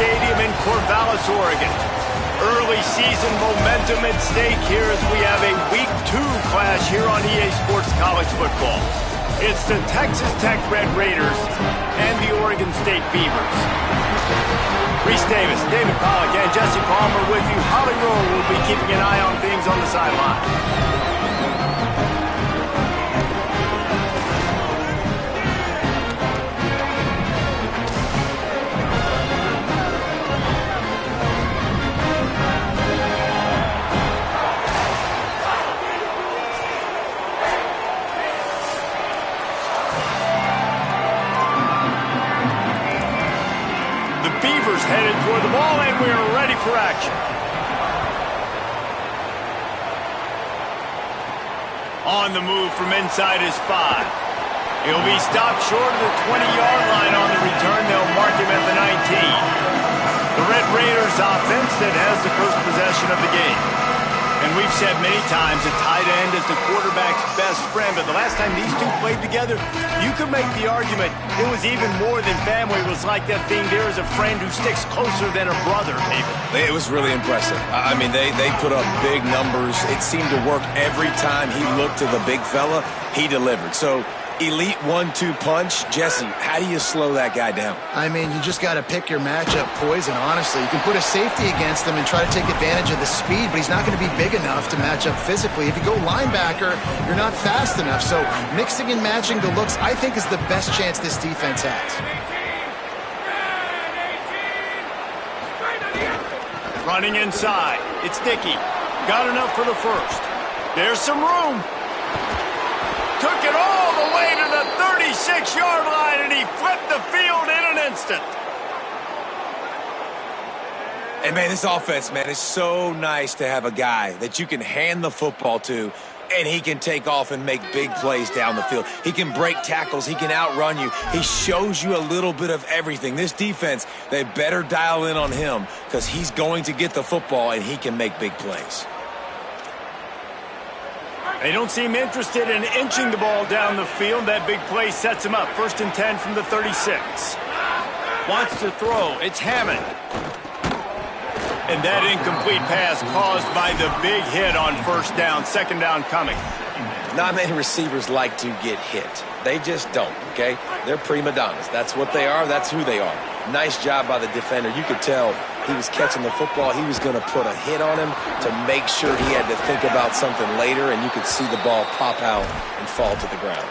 Stadium in Corvallis, Oregon. Early season momentum at stake here as we have a Week 2 clash here on EA Sports College Football. It's the Texas Tech Red Raiders and the Oregon State Beavers. Reese Davis, David Pollack, and Jesse Palmer with you. Holly Rowe will be keeping an eye on things on the sideline. Headed toward the ball, and we are ready for action. On the move from inside his 5. He'll be stopped short of the 20-yard line on the return. They'll mark him at the 19. The Red Raiders offense that has the first possession of the game. And we've said many times that tight end is the quarterback's best friend, but the last time these two played together, you could make the argument it was even more than family. It was like that thing, there is a friend who sticks closer than a brother, David. It was really impressive. I mean, they put up big numbers. It seemed to work every time he looked to the big fella, he delivered. So, elite 1-2 punch. Jesse, how do you slow that guy down? I mean, you just got to pick your matchup poison, honestly. You can put a safety against him and try to take advantage of the speed, but he's not going to be big enough to match up physically. If you go linebacker, you're not fast enough. So mixing and matching the looks, I think, is the best chance this defense has. Running inside. It's Dickey. Got enough for the first. There's some room. Took it all the way to the 36-yard line, and he flipped the field in an instant. Hey, man, this offense, man, is so nice to have a guy that you can hand the football to, and he can take off and make big plays down the field. He can break tackles. He can outrun you. He shows you a little bit of everything. This defense, they better dial in on him because he's going to get the football, and he can make big plays. They don't seem interested in inching the ball down the field. That big play sets him up. 1st and 10 from the 36. Wants to throw. It's Hammond. And that incomplete pass caused by the big hit on 1st down. 2nd down coming. Not many receivers like to get hit. They just don't, okay? They're prima donnas. That's what they are. That's who they are. Nice job by the defender. You could tell he was catching the football. He was going to put a hit on him to make sure he had to think about something later, and you could see the ball pop out and fall to the ground.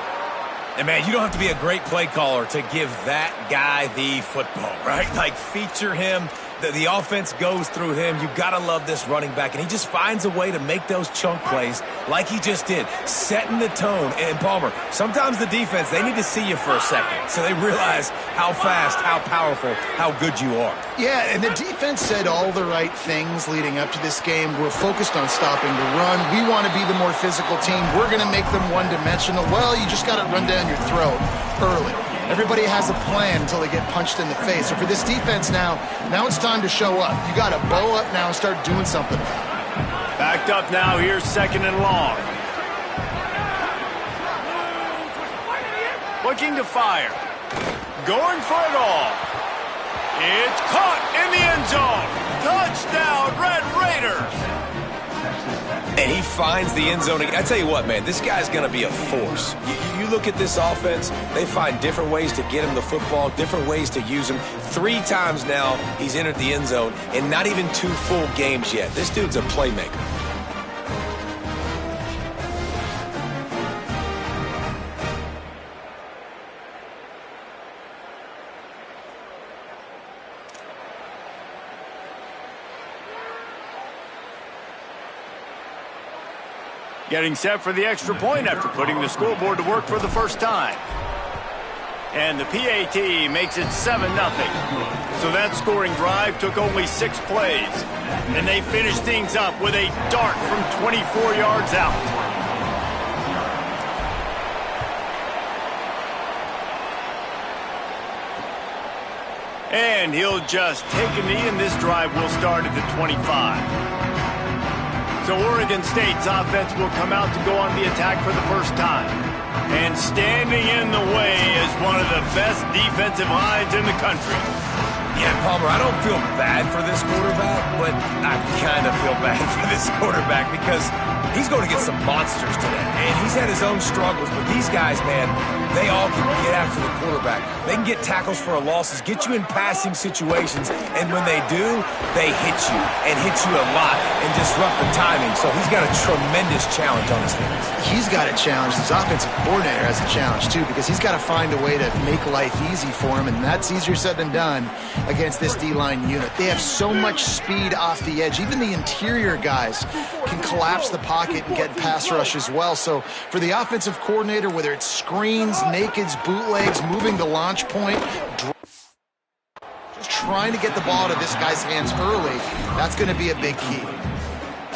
And, man, you don't have to be a great play caller to give that guy the football, right? Like, feature him. The offense goes through him. You've got to love this running back. And he just finds a way to make those chunk plays like he just did, setting the tone. And, Palmer, sometimes the defense, they need to see you for a second so they realize how fast, how powerful, how good you are. Yeah, and the defense said all the right things leading up to this game. We're focused on stopping the run. We want to be the more physical team. We're going to make them one-dimensional. Well, you just got to run down your throat early. Everybody has a plan until they get punched in the face. So for this defense now it's time to show up. You got to bow up now and start doing something. Backed up now. Here's 2nd and long. Looking to fire. Going for it all. It's caught in the end zone. Touchdown, Red Raiders. And he finds the end zone. I tell you what, man, this guy's going to be a force. You look at this offense, they find different ways to get him the football, different ways to use him. 3 times now he's entered the end zone, and not even 2 full games yet. This dude's a playmaker. Getting set for the extra point after putting the scoreboard to work for the first time. And the PAT makes it 7-0. So that scoring drive took only 6 plays. And they finished things up with a dart from 24 yards out. And he'll just take a knee, and this drive will start at the 25. So Oregon State's offense will come out to go on the attack for the first time. And standing in the way is one of the best defensive lines in the country. Yeah, Palmer, I don't feel bad for this quarterback, but I kind of feel bad for this quarterback because he's going to get some monsters today. And he's had his own struggles, but these guys, man, they all can get after the quarterback. They can get tackles for losses, get you in passing situations, and when they do, they hit you and hit you a lot and disrupt the timing. So he's got a tremendous challenge on his hands. He's got a challenge. His offensive coordinator has a challenge, too, because he's got to find a way to make life easy for him, and that's easier said than done against this D-line unit. They have so much speed off the edge. Even the interior guys can collapse the pocket and get pass rush as well. So for the offensive coordinator, whether it's screens, nakeds, bootlegs, moving the launch point, just trying to get the ball to this guy's hands early, that's going to be a big key.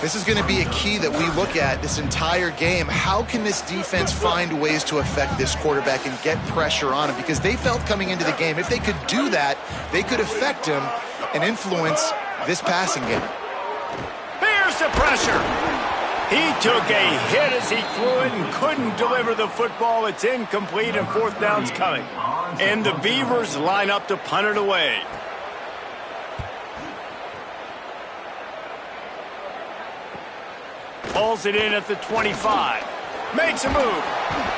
This is going to be a key that we look at this entire game. How can this defense find ways to affect this quarterback and get pressure on him? Because they felt coming into the game, if they could do that, they could affect him and influence this passing game. Here's the pressure. He took a hit as he threw it and couldn't deliver the football. It's incomplete and fourth down's coming. And the Beavers line up to punt it away. Pulls it in at the 25. Makes a move.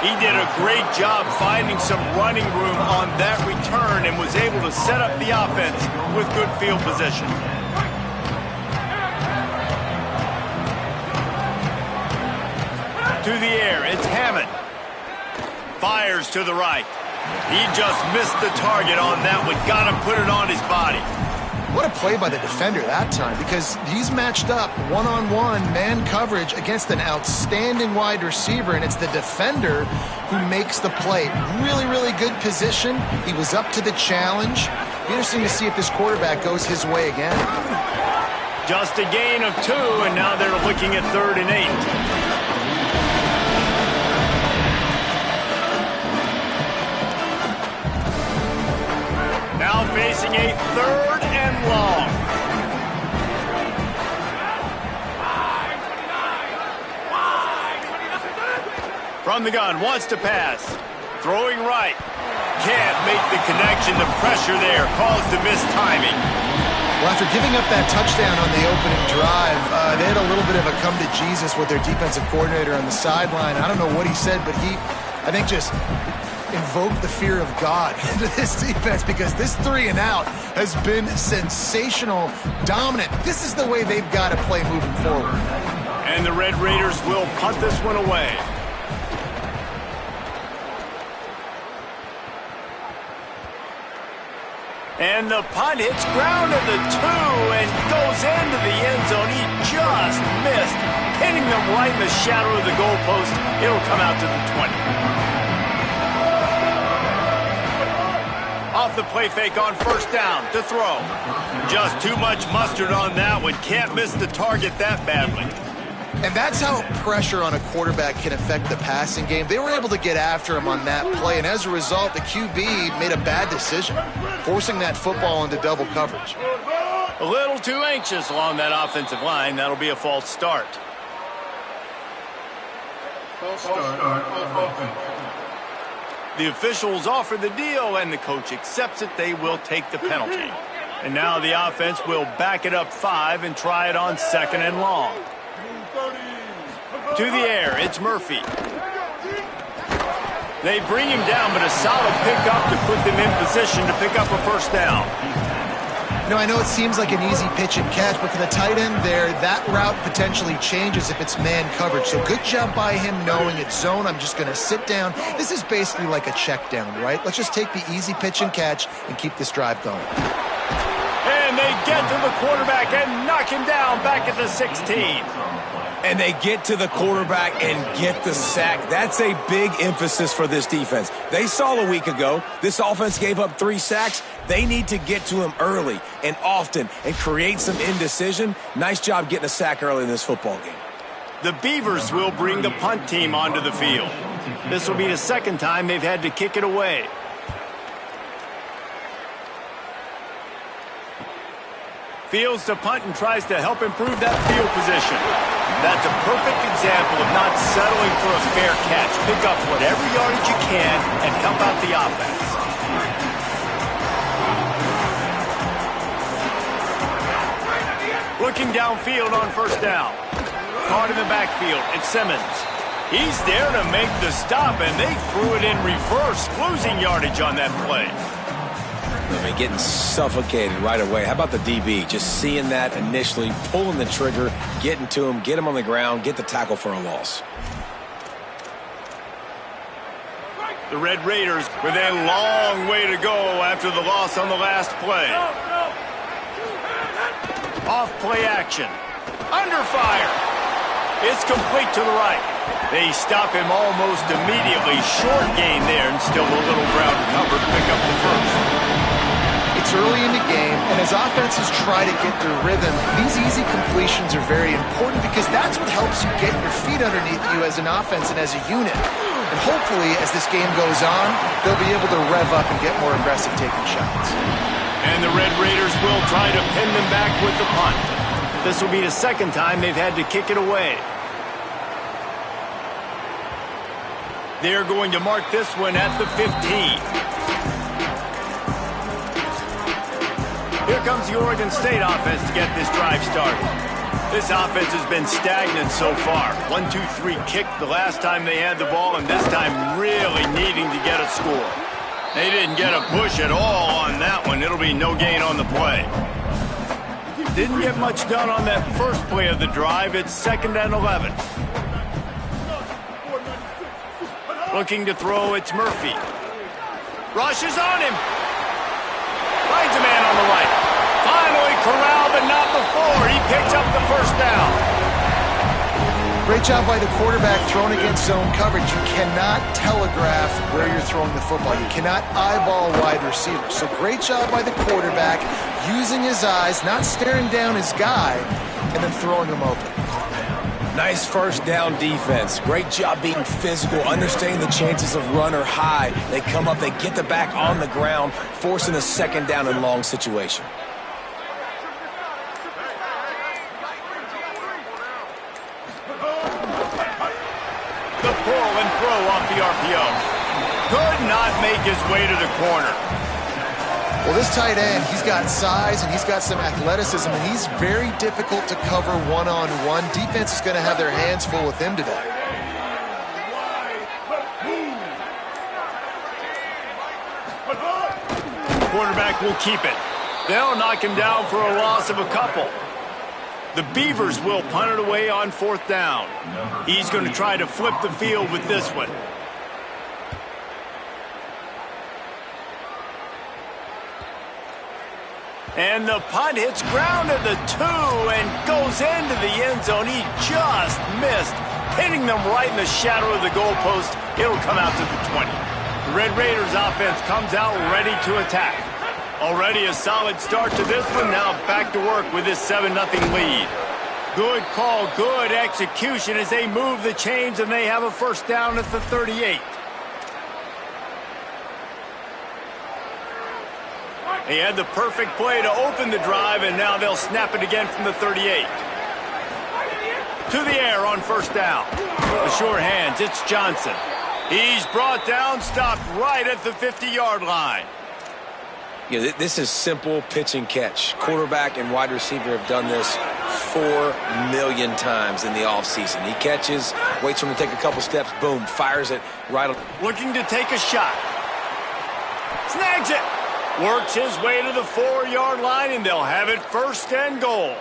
He did a great job finding some running room on that return and was able to set up the offense with good field position. To the air, it's Hammond. Fires to the right. He just missed the target on that one. Got to put it on his body. What a play by the defender that time, because he's matched up one-on-one man coverage against an outstanding wide receiver, and it's the defender who makes the play. Really, really good position. He was up to the challenge. Interesting to see if this quarterback goes his way again. Just a gain of 2, and now they're looking at 3rd and 8. Now facing a 3rd and long. From the gun, wants to pass. Throwing right. Can't make the connection. The pressure there caused the missed timing. Well, after giving up that touchdown on the opening drive, they had a little bit of a come to Jesus with their defensive coordinator on the sideline. I don't know what he said, but he, I think, just invoke the fear of God into this defense, because this 3 and out has been sensational, dominant. This is the way they've got to play moving forward. And the Red Raiders will punt this one away. And the punt hits ground at the 2 and goes into the end zone. He just missed, hitting them right in the shadow of the goalpost. It'll come out to the 20. Off the play fake on 1st down to throw. Just too much mustard on that one. Can't miss the target that badly. And that's how pressure on a quarterback can affect the passing game. They were able to get after him on that play, and as a result, the QB made a bad decision, forcing that football into double coverage. A little too anxious along that offensive line. That'll be a false start. False start. The officials offer the deal, and the coach accepts it. They will take the penalty. And now the offense will back it up 5 and try it on 2nd and long. To the air, it's Murphy. They bring him down, but a solid pickup to put them in position to pick up a 1st down. You know, I know it seems like an easy pitch and catch, but for the tight end there, that route potentially changes if it's man coverage. So good job by him knowing it's zone. I'm just going to sit down. This is basically like a check down, right? Let's just take the easy pitch and catch and keep this drive going. And they get to the quarterback and knock him down back at the 16. And they get to the quarterback and get the sack. That's a big emphasis for this defense. They saw a week ago, this offense gave up 3 sacks. They need to get to him early and often and create some indecision. Nice job getting a sack early in this football game. The Beavers will bring the punt team onto the field. This will be the 2nd time they've had to kick it away. Fields to punt and tries to help improve that field position. That's a perfect example of not settling for a fair catch. Pick up whatever yardage you can and help out the offense. Looking downfield on first down. Caught in the backfield. It's Simmons. He's there to make the stop, and they threw it in reverse, losing yardage on that play. I mean, getting suffocated right away. How about the DB? Just seeing that initially, pulling the trigger, getting to him, get him on the ground, get the tackle for a loss. The Red Raiders with a long way to go after the loss on the last play. Off play action. Under fire. It's complete to the right. They stop him almost immediately. Short gain there, and still a little ground to cover to pick up the first. It's early in the game, and as offenses try to get their rhythm, these easy completions are very important because that's what helps you get your feet underneath you as an offense and as a unit. And hopefully, as this game goes on, they'll be able to rev up and get more aggressive taking shots. And the Red Raiders will try to pin them back with the punt. This will be the second time they've had to kick it away. They're going to mark this one at the 15. Here comes the Oregon State offense to get this drive started. This offense has been stagnant so far. 1-2-3 kick the last time they had the ball, and this time really needing to get a score. They didn't get a push at all on that one. It'll be no gain on the play. Didn't get much done on that first play of the drive. It's 2nd and 11. Looking to throw, it's Murphy. Rush is on him. Finds a man on the right. Finally corralled, but not before. He picks up the first down. Great job by the quarterback throwing against zone coverage. You cannot telegraph where you're throwing the football. You cannot eyeball wide receivers. So great job by the quarterback using his eyes, not staring down his guy, and then throwing him open. Nice first down defense. Great job being physical, understanding the chances of run or high. They come up, they get the back on the ground, forcing a 2nd down and long situation. The pull and throw off the RPO. Could not make his way to the corner. Well, this tight end, he's got size and he's got some athleticism, and he's very difficult to cover one-on-one. Defense is going to have their hands full with him today. Quarterback will keep it. They'll knock him down for a loss of a couple. The Beavers will punt it away on 4th down. He's going to try to flip the field with this one. And the punt hits ground at the 2 and goes into the end zone. He just missed, hitting them right in the shadow of the goalpost. It'll come out to the 20. The Red Raiders offense comes out ready to attack. Already a solid start to this one. Now back to work with this 7-0 lead. Good call, good execution as they move the chains, and they have a first down at the 38. They had the perfect play to open the drive, and now they'll snap it again from the 38. To the air on first down. The sure hands, it's Johnson. He's brought down, stopped right at the 50-yard line. Yeah, this is simple pitch and catch. Quarterback and wide receiver have done this 4 million times in the offseason. He catches, waits for him to take a couple steps, boom, fires it right on. Looking to take a shot. Snags it. Works his way to the 4-yard line, and they'll have it 1st and goal.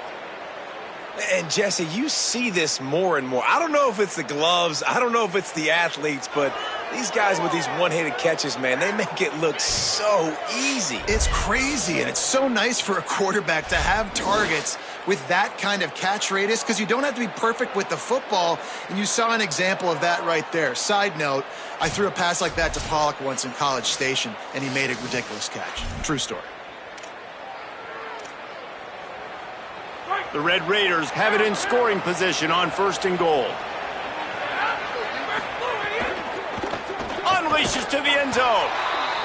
And, Jesse, you see this more and more. I don't know if it's the gloves. I don't know if it's the athletes, but these guys with these one-handed catches, man, they make it look so easy. It's crazy, and it's so nice for a quarterback to have targets with that kind of catch radius because you don't have to be perfect with the football, and you saw an example of that right there. Side note, I threw a pass like that to Pollock once in College Station, and he made a ridiculous catch. True story. The Red Raiders have it in scoring position on 1st and goal. Unleashes to the end zone.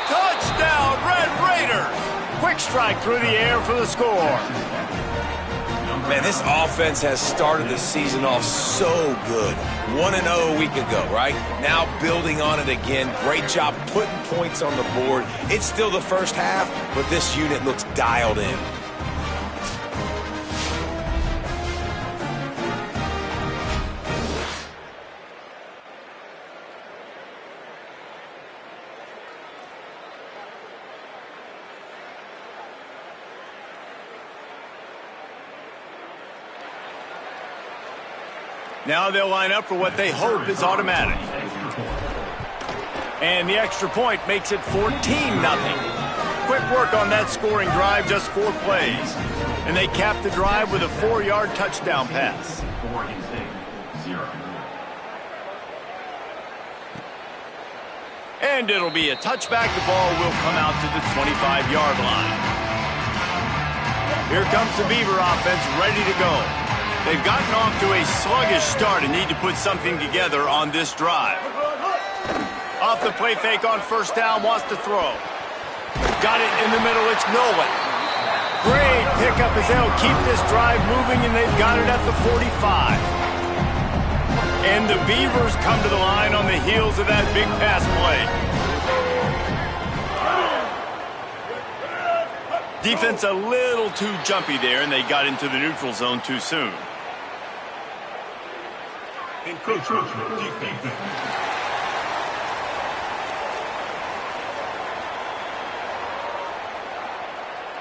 Touchdown, Red Raiders! Quick strike through the air for the score. Man, this offense has started the season off so good. 1-0 a week ago, right? Now building on it again. Great job putting points on the board. It's still the first half, but this unit looks dialed in. Now they'll line up for what they hope is automatic. And the extra point makes it 14-0. Quick work on that scoring drive, just 4 plays. And they cap the drive with a 4-yard touchdown pass. And it'll be a touchback. The ball will come out to the 25-yard line. Here comes the Beaver offense ready to go. They've gotten off to a sluggish start and need to put something together on this drive. Off the play fake on first down, wants to throw. Got it in the middle, it's Nolan. Great pickup as they'll keep this drive moving, and they've got it at the 45. And the Beavers come to the line on the heels of that big pass play. Defense a little too jumpy there, and they got into the neutral zone too soon.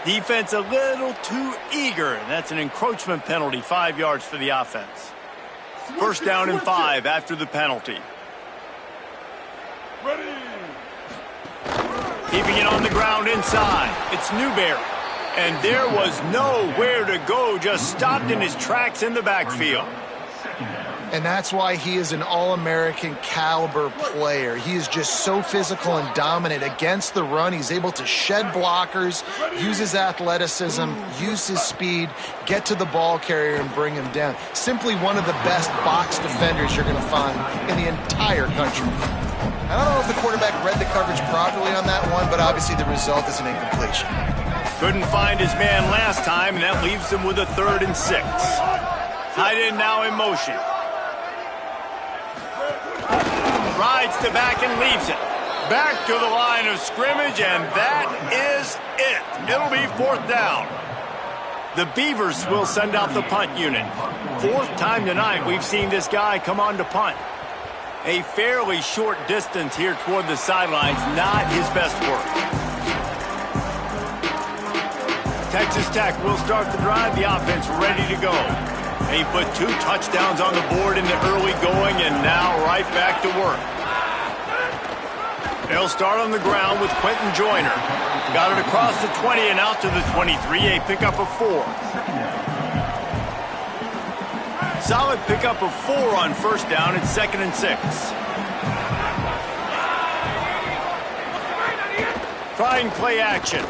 Defense a little too eager, and that's an encroachment penalty, 5 yards for the offense. First down and 5 after the penalty. Ready. Keeping it on the ground inside. It's Newberry. And there was nowhere to go, just stopped in his tracks in the backfield. And that's why he is an All-American caliber player. He is just so physical and dominant against the run. He's able to shed blockers, use his athleticism, use his speed, get to the ball carrier and bring him down. Simply one of the best box defenders you're going to find in the entire country. I don't know if the quarterback read the coverage properly on that one, but obviously the result is an incompletion. Couldn't find his man last time, and that leaves him with a 3rd and 6. Tight end now in motion. Rides the back and leaves it. Back to the line of scrimmage, and that is it. It'll be 4th down. The Beavers will send out the punt unit. 4th time tonight we've seen this guy come on to punt. A fairly short distance here toward the sidelines, not his best work. Texas Tech will start the drive, the offense ready to go. They put 2 touchdowns on the board in the early going, and now right back to work. They'll start on the ground with Quentin Joyner. Got it across the 20 and out to the 23, a pickup of 4. Solid pickup of 4 on first down. It's 2nd and 6. Trying play action.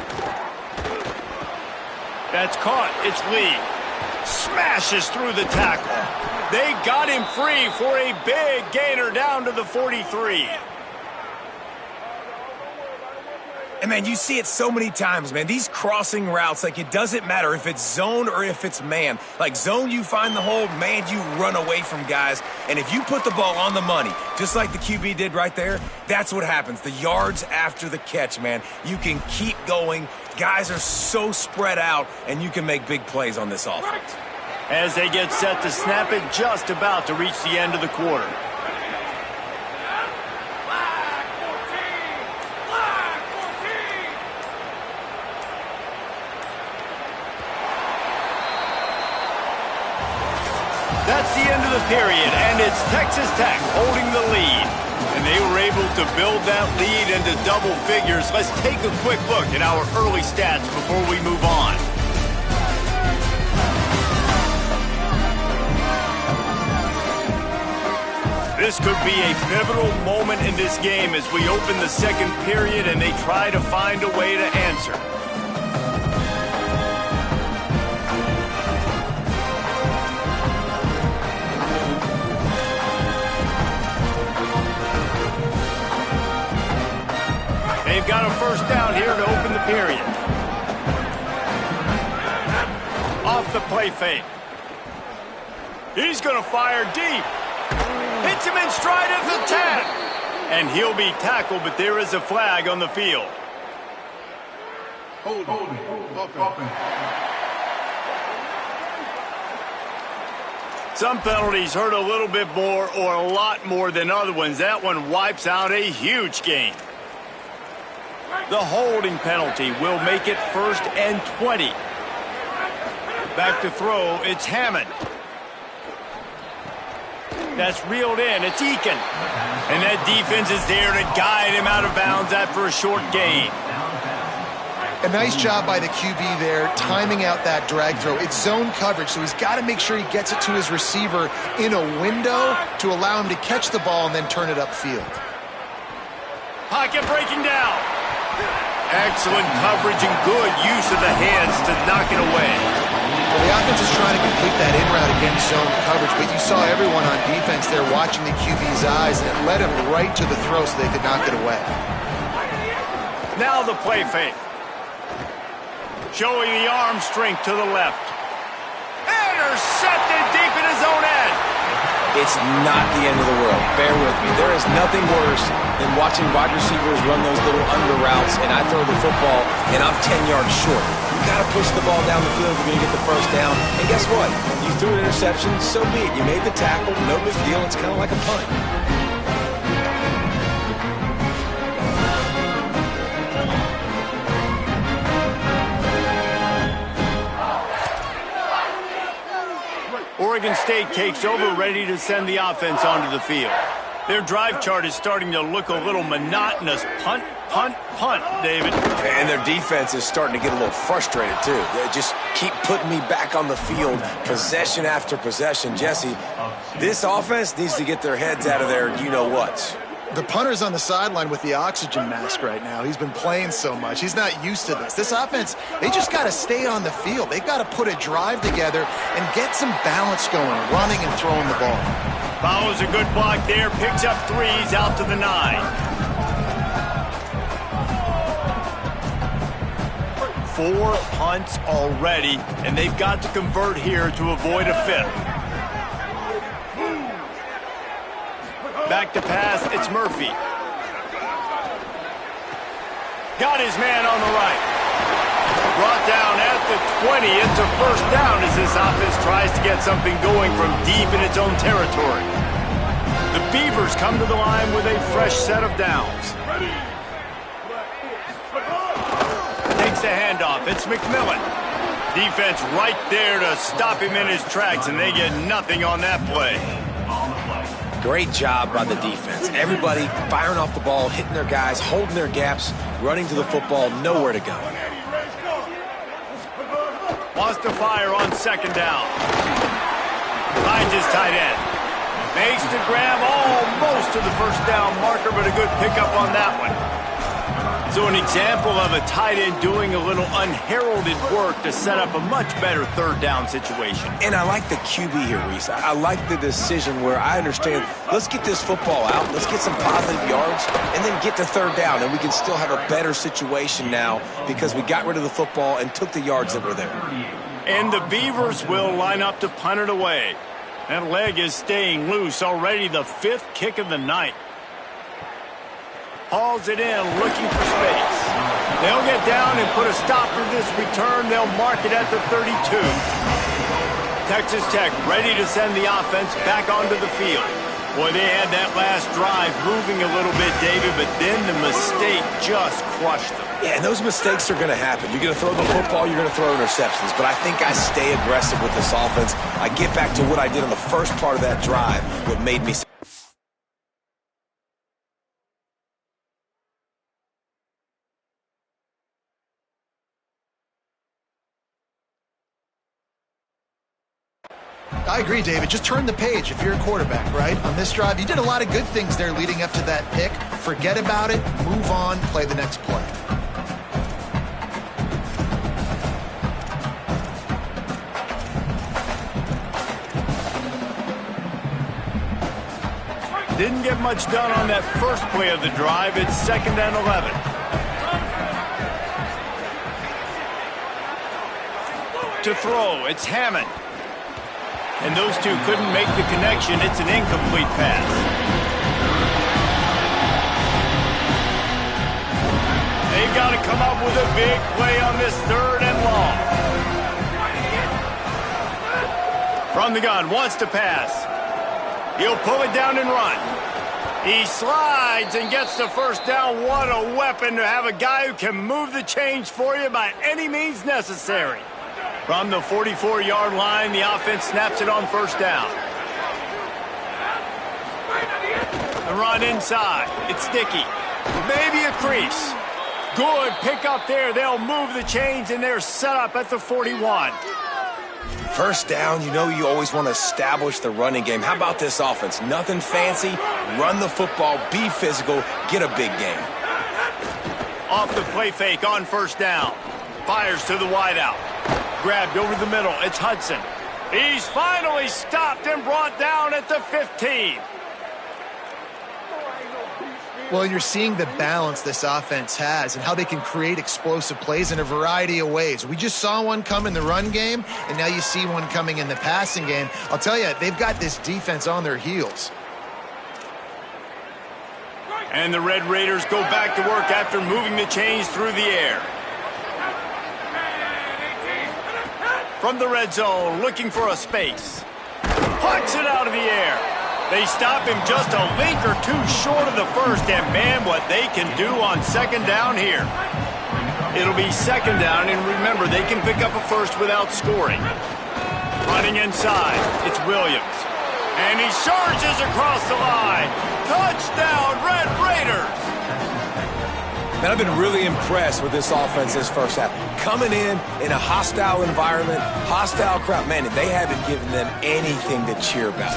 That's caught. It's Lee. Smashes through the tackle. They got him free for a big gainer down to the 43. And, man, you see it so many times, man. These crossing routes, like, it doesn't matter if it's zone or if it's man. Like, zone, you find the hole. Man, you run away from guys. And if you put the ball on the money, just like the QB did right there, that's what happens. The yards after the catch, man. You can keep going. Guys are so spread out, and you can make big plays on this offense. As they get set to snap it, just about to reach the end of the quarter. That's the end of the period, and it's Texas Tech holding the lead. And they were able to build that lead into double figures. Let's take a quick look at our early stats before we move on. This could be a pivotal moment in this game as we open the second period and they try to find a way to answer. They've got a first down here to open the period. Off the play fake. He's going to fire deep. Hits him in stride at the 10. And he'll be tackled, but there is a flag on the field. Hold. Some penalties hurt a little bit more or a lot more than other ones. That one wipes out a huge game. The holding penalty will make it 1st and 20. Back to throw, it's Hammond. That's reeled in. It's Eakin. And that defense is there to guide him out of bounds after a short gain. A nice job by the QB there, timing out that drag throw. It's zone coverage, so he's got to make sure he gets it to his receiver in a window to allow him to catch the ball and then turn it upfield. Pocket breaking down. Excellent coverage and good use of the hands to knock it away. Well, the offense is trying to complete that in route against zone coverage, but you saw everyone on defense there watching the QB's eyes, and it led him right to the throw so they could knock it away. Now the play fake. Showing the arm strength to the left. Intercepted deep in his own end. It's not the end of the world. Bear with me. There is nothing worse than watching wide receivers run those little under routes, and I throw the football, and I'm 10 yards short. You got to push the ball down the field if you're going to get the first down. And guess what? You threw an interception, so be it. You made the tackle. No big deal. It's kind of like a punt. Oregon State takes over, ready to send the offense onto the field. Their drive chart is starting to look a little monotonous. Punt, punt, punt, David. And their defense is starting to get a little frustrated, too. They just keep putting me back on the field, possession after possession. Jesse, this offense needs to get their heads out of their you-know-whats. The punter's on the sideline with the oxygen mask right now. He's been playing so much. He's not used to this. This offense, they just got to stay on the field. They've got to put a drive together and get some balance going, running and throwing the ball. Follows a good block there, picks up threes out to the 9. 4 punts already, and they've got to convert here to avoid a 5th. Back to pass, it's Murphy. Got his man on the right. Brought down at the 20. It's a first down as this offense tries to get something going from deep in its own territory. The Beavers come to the line with a fresh set of downs. Takes the handoff. It's McMillan. Defense right there to stop him in his tracks, and they get nothing on that play. Great job by the defense. Everybody firing off the ball, hitting their guys, holding their gaps, running to the football, nowhere to go. Wants to fire on second down. Finds his tight end. Makes the grab almost to the first down marker, but a good pickup on that one. So an example of a tight end doing a little unheralded work to set up a much better third down situation. And I like the QB here, Reese. I like the decision where I understand, let's get this football out, let's get some positive yards, and then get to third down, and we can still have a better situation now because we got rid of the football and took the yards that were there. And the Beavers will line up to punt it away. That leg is staying loose already, the 5th kick of the night. Hauls it in, looking for space. They'll get down and put a stop to this return. They'll mark it at the 32. Texas Tech ready to send the offense back onto the field. Boy, they had that last drive moving a little bit, David, but then the mistake just crushed them. Yeah, and those mistakes are going to happen. You're going to throw the football, you're going to throw interceptions. But I think I stay aggressive with this offense. I get back to what I did on the first part of that drive, what made me... I agree, David. Just turn the page if you're a quarterback, right? On this drive, you did a lot of good things there leading up to that pick. Forget about it, move on, play the next play. Didn't get much done on that first play of the drive. It's 2nd and 11. To throw, it's Hammond. And those two couldn't make the connection. It's an incomplete pass. They've got to come up with a big play on this 3rd and long. From the gun, wants to pass. He'll pull it down and run. He slides and gets the first down. What a weapon to have a guy who can move the chains for you by any means necessary. From the 44-yard line, the offense snaps it on first down. The run inside. It's sticky. Maybe a crease. Good pick up there. They'll move the chains, and they're set up at the 41. First down, you know you always want to establish the running game. How about this offense? Nothing fancy. Run the football, be physical, get a big gain. Off the play fake on first down. Fires to the wideout. Grabbed over the middle. It's Hudson. He's finally stopped and brought down at the 15. Well, you're seeing the balance this offense has and how they can create explosive plays in a variety of ways. We just saw one come in the run game, and now you see one coming in the passing game. I'll tell you, they've got this defense on their heels. And the Red Raiders go back to work after moving the chains through the air. From the red zone, looking for a space. Puts it out of the air. They stop him just a link or two short of the first, and man, what they can do on second down here. It'll be second down, and remember, they can pick up a first without scoring. Running inside, it's Williams. And he charges across the line. Touchdown, Red Raiders! Man, I've been really impressed with this offense this first half. Coming in a hostile environment, hostile crowd. Man, they haven't given them anything to cheer about.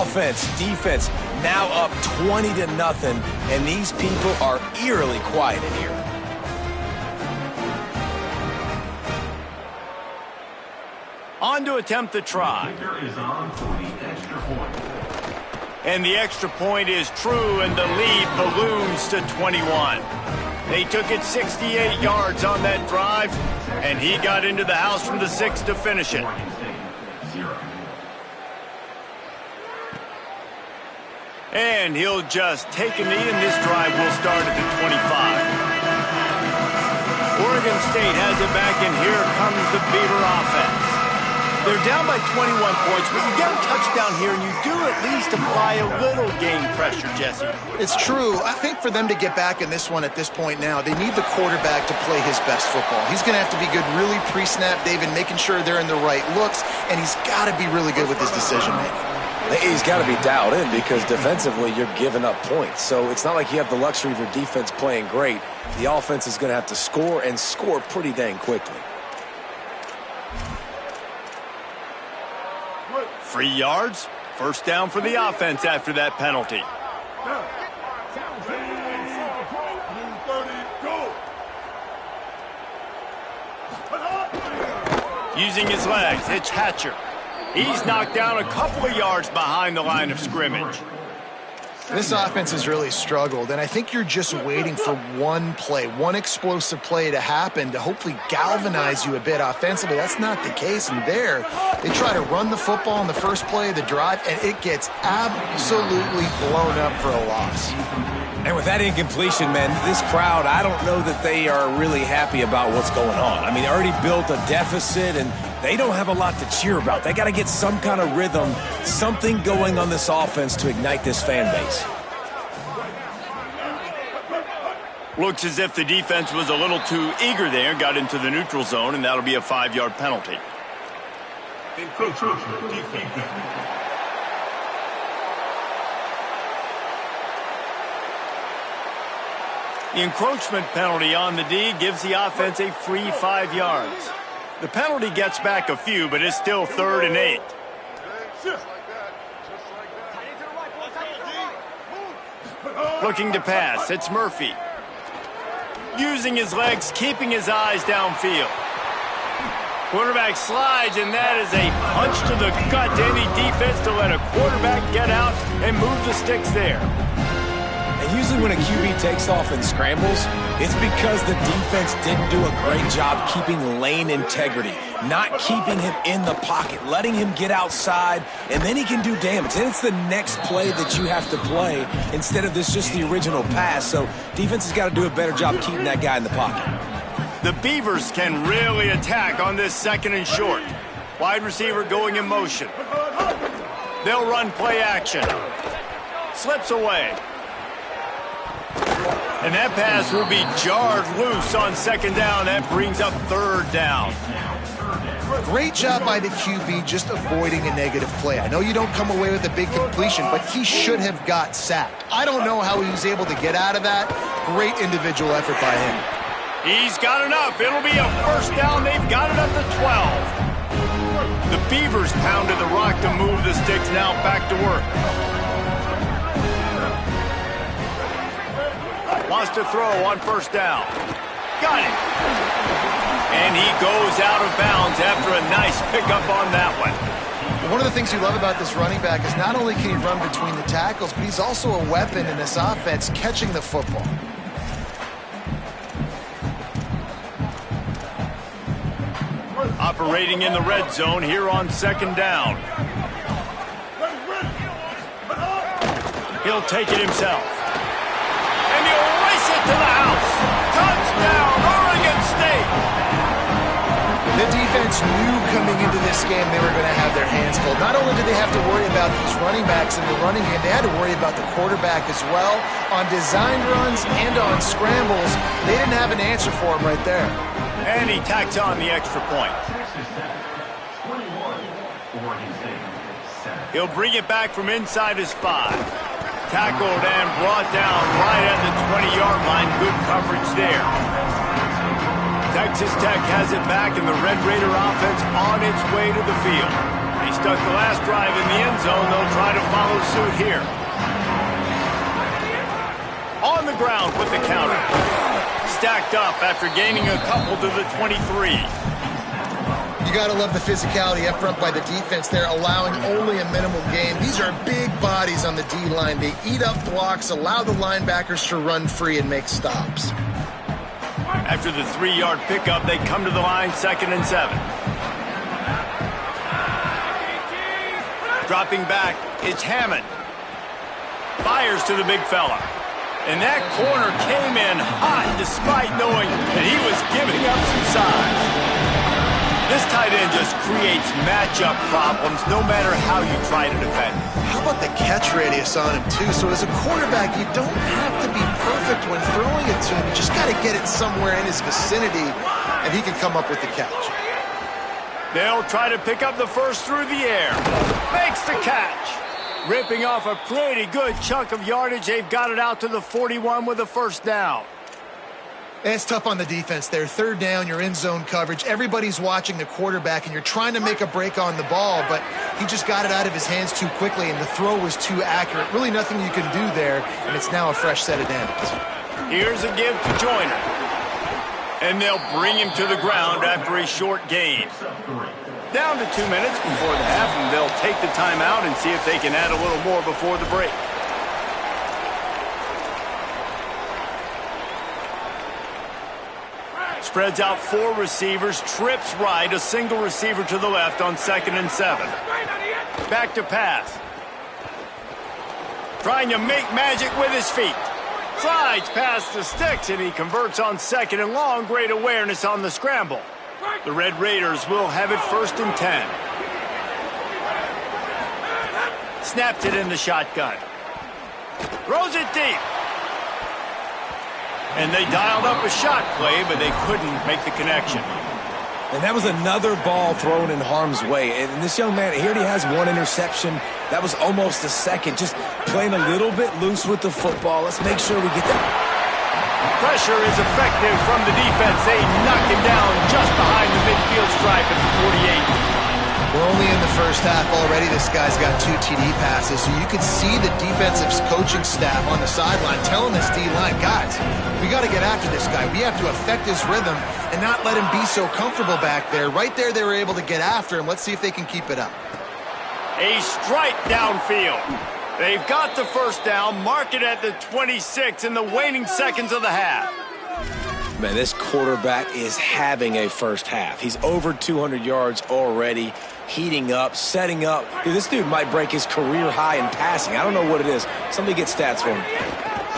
Offense, defense, now up 20-0, and these people are eerily quiet in here. On to attempt the try. And the extra point is true, and the lead balloons to 21. They took it 68 yards on that drive, and he got into the house from the 6 to finish it. And he'll just take a knee, and this drive will start at the 25. Oregon State has it back, and here comes the Beaver offense. They're down by 21 points, but you get a touchdown here, and you do at least apply a little game pressure, Jesse. It's true. I think for them to get back in this one at this point now, they need the quarterback to play his best football. He's going to have to be good really pre-snap, David, making sure they're in the right looks, and he's got to be really good with his decision-making. He's got to be dialed in because defensively you're giving up points. So it's not like you have the luxury of your defense playing great. The offense is going to have to score and score pretty dang quickly. 3 yards. First down for the offense after that penalty. Using his legs, it's Hatcher. He's knocked down a couple of yards behind the line of scrimmage. This offense has really struggled, and I think you're just waiting for one play, one explosive play to happen to hopefully galvanize you a bit offensively. That's not the case, and there they try to run the football in the first play of the drive, and it gets absolutely blown up for a loss. And with that incompletion, man, this crowd, I don't know that they are really happy about what's going on. I mean, they already built a deficit, and they don't have a lot to cheer about. They got to get some kind of rhythm, something going on this offense to ignite this fan base. Looks as if the defense was a little too eager there, got into the neutral zone, and that'll be a 5-yard penalty. The encroachment penalty on the D gives the offense a free 5 yards. The penalty gets back a few, but it's still 3rd and 8. Looking to pass, it's Murphy. Using his legs, keeping his eyes downfield. Quarterback slides, and that is a punch to the gut to any defense to let a quarterback get out and move the sticks there. And usually when a QB takes off and scrambles, it's because the defense didn't do a great job keeping lane integrity, not keeping him in the pocket, letting him get outside, and then he can do damage. And it's the next play that you have to play instead of this just the original pass. So defense has got to do a better job keeping that guy in the pocket. The Beavers can really attack on this 2nd and short. Wide receiver going in motion. They'll run play action. Slips away. And that pass will be jarred loose on 2nd down. That brings up 3rd down. Great job by the QB just avoiding a negative play. I know you don't come away with a big completion, but he should have got sacked. I don't know how he was able to get out of that. Great individual effort by him. He's got enough. It'll be a first down. They've got it up to 12. The Beavers pounded the rock to move the sticks. Now back to work. Wants to throw on first down. Got it. And he goes out of bounds after a nice pickup on that one. One of the things you love about this running back is not only can he run between the tackles, but he's also a weapon in this offense catching the football. Operating in the red zone here on second down. He'll take it himself. And he'll race it to the house. Touchdown, Oregon State! The defense knew coming into this game they were going to have their hands full. Not only did they have to worry about these running backs in the running game, they had to worry about the quarterback as well. On designed runs and on scrambles, they didn't have an answer for him right there. And he tacks on the extra point. He'll bring it back from inside his 5. Tackled and brought down right at the 20-yard line. Good coverage there. Texas Tech has it back, and the Red Raider offense on its way to the field. They stuck the last drive in the end zone. They'll try to follow suit here. On the ground with the counter. Stacked up after gaining a couple to the 23. You got to love the physicality up front by the defense there, allowing only a minimal gain. These are big bodies on the D-line. They eat up blocks, allow the linebackers to run free and make stops. After the 3-yard pickup, they come to the line, 2nd and 7. Dropping back, it's Hammond. Fires to the big fella. And that corner came in hot despite knowing that he was giving up some size. This tight end just creates matchup problems no matter how you try to defend. How about the catch radius on him, too? So as a quarterback, you don't have to be perfect when throwing it to him. You just got to get it somewhere in his vicinity, and he can come up with the catch. They'll try to pick up the first through the air. Makes the catch. Ripping off a pretty good chunk of yardage. They've got it out to the 41 with a first down. It's tough on the defense there. 3rd down, you're in zone coverage. Everybody's watching the quarterback, and you're trying to make a break on the ball, but he just got it out of his hands too quickly, and the throw was too accurate. Really nothing you can do there, and it's now a fresh set of downs. Here's a give to Joyner. And they'll bring him to the ground after a short gain. Down to 2 minutes before the half, and they'll take the timeout and see if they can add a little more before the break. Spreads out 4 receivers, trips right, a single receiver to the left on 2nd and 7. Back to pass. Trying to make magic with his feet. Slides past the sticks, and he converts on 2nd and long. Great awareness on the scramble. The Red Raiders will have it 1st and 10. Snaps it in the shotgun. Throws it deep. And they dialed up a shot play, but they couldn't make the connection. And that was another ball thrown in harm's way. And this young man, he already has 1 interception. That was almost a second. Just playing a little bit loose with the football. Let's make sure we get that. Pressure is effective from the defense. They knock him down just behind the midfield stripe at the 48. We're only in the first half already. This guy's got 2 TD passes, so you can see the defensive coaching staff on the sideline telling this D-line, guys, we got to get after this guy. We have to affect his rhythm and not let him be so comfortable back there. Right there, they were able to get after him. Let's see if they can keep it up. A strike downfield. They've got the first down, mark it at the 26 in the waning seconds of the half. Man, this quarterback is having a first half. He's over 200 yards already, heating up, setting up. Dude, this dude might break his career high in passing. I don't know what it is. Somebody get stats for him.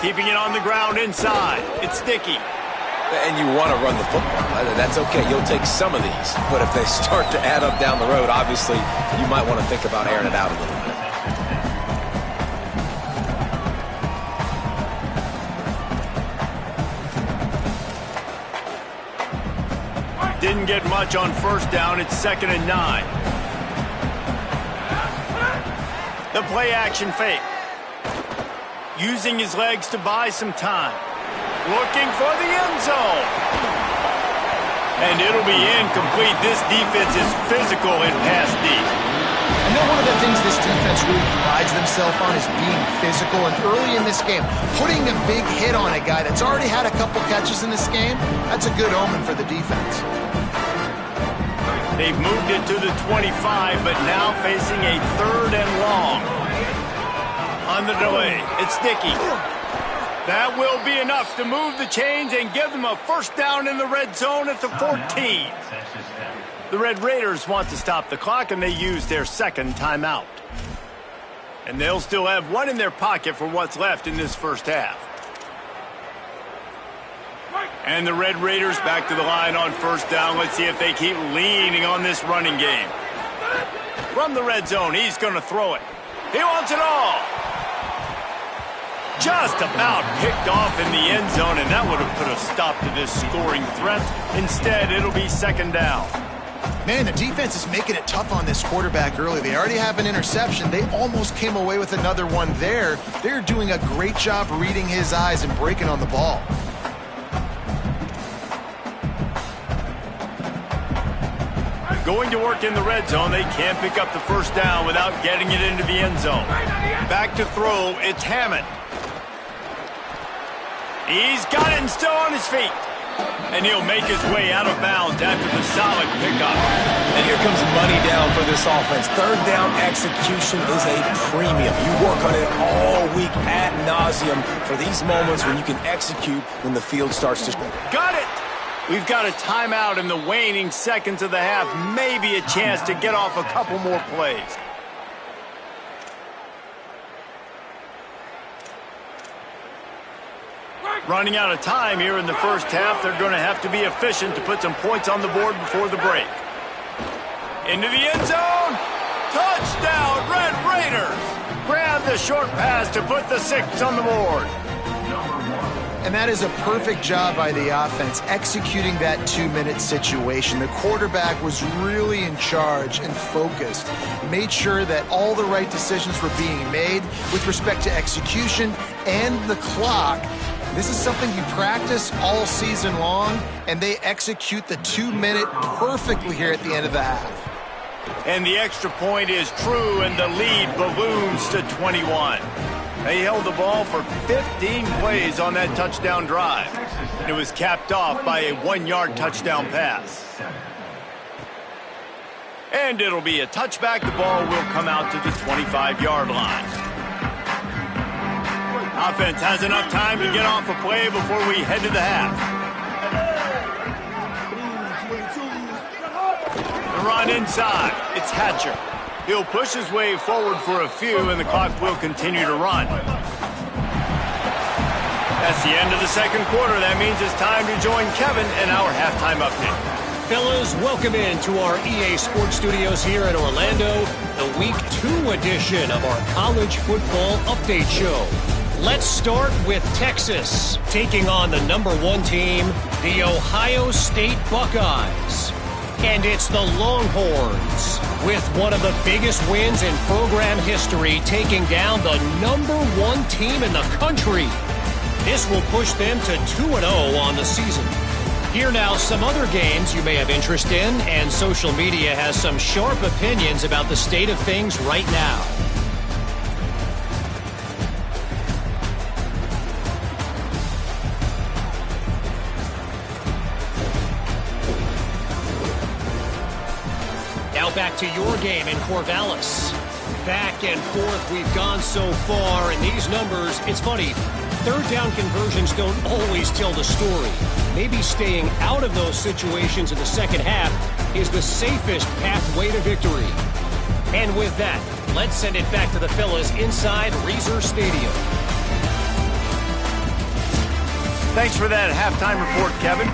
Keeping it on the ground inside. It's sticky. And you want to run the football. That's okay. You'll take some of these. But if they start to add up down the road, obviously, you might want to think about airing it out a little bit. didn't get much on first down. It's 2nd and 9. The play action fake. Using his legs to buy some time. Looking for the end zone. And it'll be incomplete. This defense is physical in pass deep. I know one of the things this defense really prides themselves on is being physical. And early in this game, putting a big hit on a guy that's already had a couple catches in this game, that's a good omen for the defense. They've moved it to the 25, but now facing a 3rd and long. On the delay, it's Dickey. That will be enough to move the chains and give them a first down in the red zone at the 14. The Red Raiders want to stop the clock, and they use their 2nd timeout. And they'll still have one in their pocket for what's left in this first half. And the Red Raiders back to the line on first down. Let's see if they keep leaning on this running game. From the red zone, he's going to throw it. He wants it all. Just about picked off in the end zone, and that would have put a stop to this scoring threat. Instead, it'll be 2nd down. Man, the defense is making it tough on this quarterback early. They already have an interception. They almost came away with another one there. They're doing a great job reading his eyes and breaking on the ball. Going to work in the red zone, they can't pick up the first down without getting it into the end zone. Back to throw, it's Hammond. He's got it and still on his feet. And he'll make his way out of bounds after the solid pickup. And here comes money down for this offense. 3rd down execution is a premium. You work on it all week ad nauseum for these moments when you can execute when the field starts to... Got it! We've got a timeout in the waning seconds of the half. Maybe a chance to get off a couple more plays. Running out of time here in the first half. They're going to have to be efficient to put some points on the board before the break. Into the end zone. Touchdown, Red Raiders. Grab the short pass to put the 6 on the board. And that is a perfect job by the offense, executing that 2-minute situation. The quarterback was really in charge and focused. Made sure that all the right decisions were being made with respect to execution and the clock. This is something you practice all season long, and they execute the 2-minute perfectly here at the end of the half. And the extra point is true, and the lead balloons to 21. They held the ball for 15 plays on that touchdown drive. It was capped off by a 1-yard touchdown pass. And it'll be a touchback. The ball will come out to the 25-yard line. Offense has enough time to get off a play before we head to the half. The run inside. It's Hatcher. He'll push his way forward for a few, and the clock will continue to run. That's the end of the second quarter. That means it's time to join Kevin in our halftime update. Fellas, welcome into our EA Sports Studios here in Orlando, the Week 2 edition of our College Football Update Show. Let's start with Texas, taking on the #1 team, the Ohio State Buckeyes. And it's the Longhorns, with one of the biggest wins in program history, taking down the #1 team in the country. This will push them to 2-0 on the season. Here now, some other games you may have interest in, and social media has some sharp opinions about the state of things right now. Now back to your game in Corvallis. Back and forth we've gone so far, and these numbers, it's funny, 3rd down conversions don't always tell the story. Maybe staying out of those situations in the second half is the safest pathway to victory. And with that, let's send it back to the fellas inside Reser Stadium. Thanks for that halftime report, Kevin.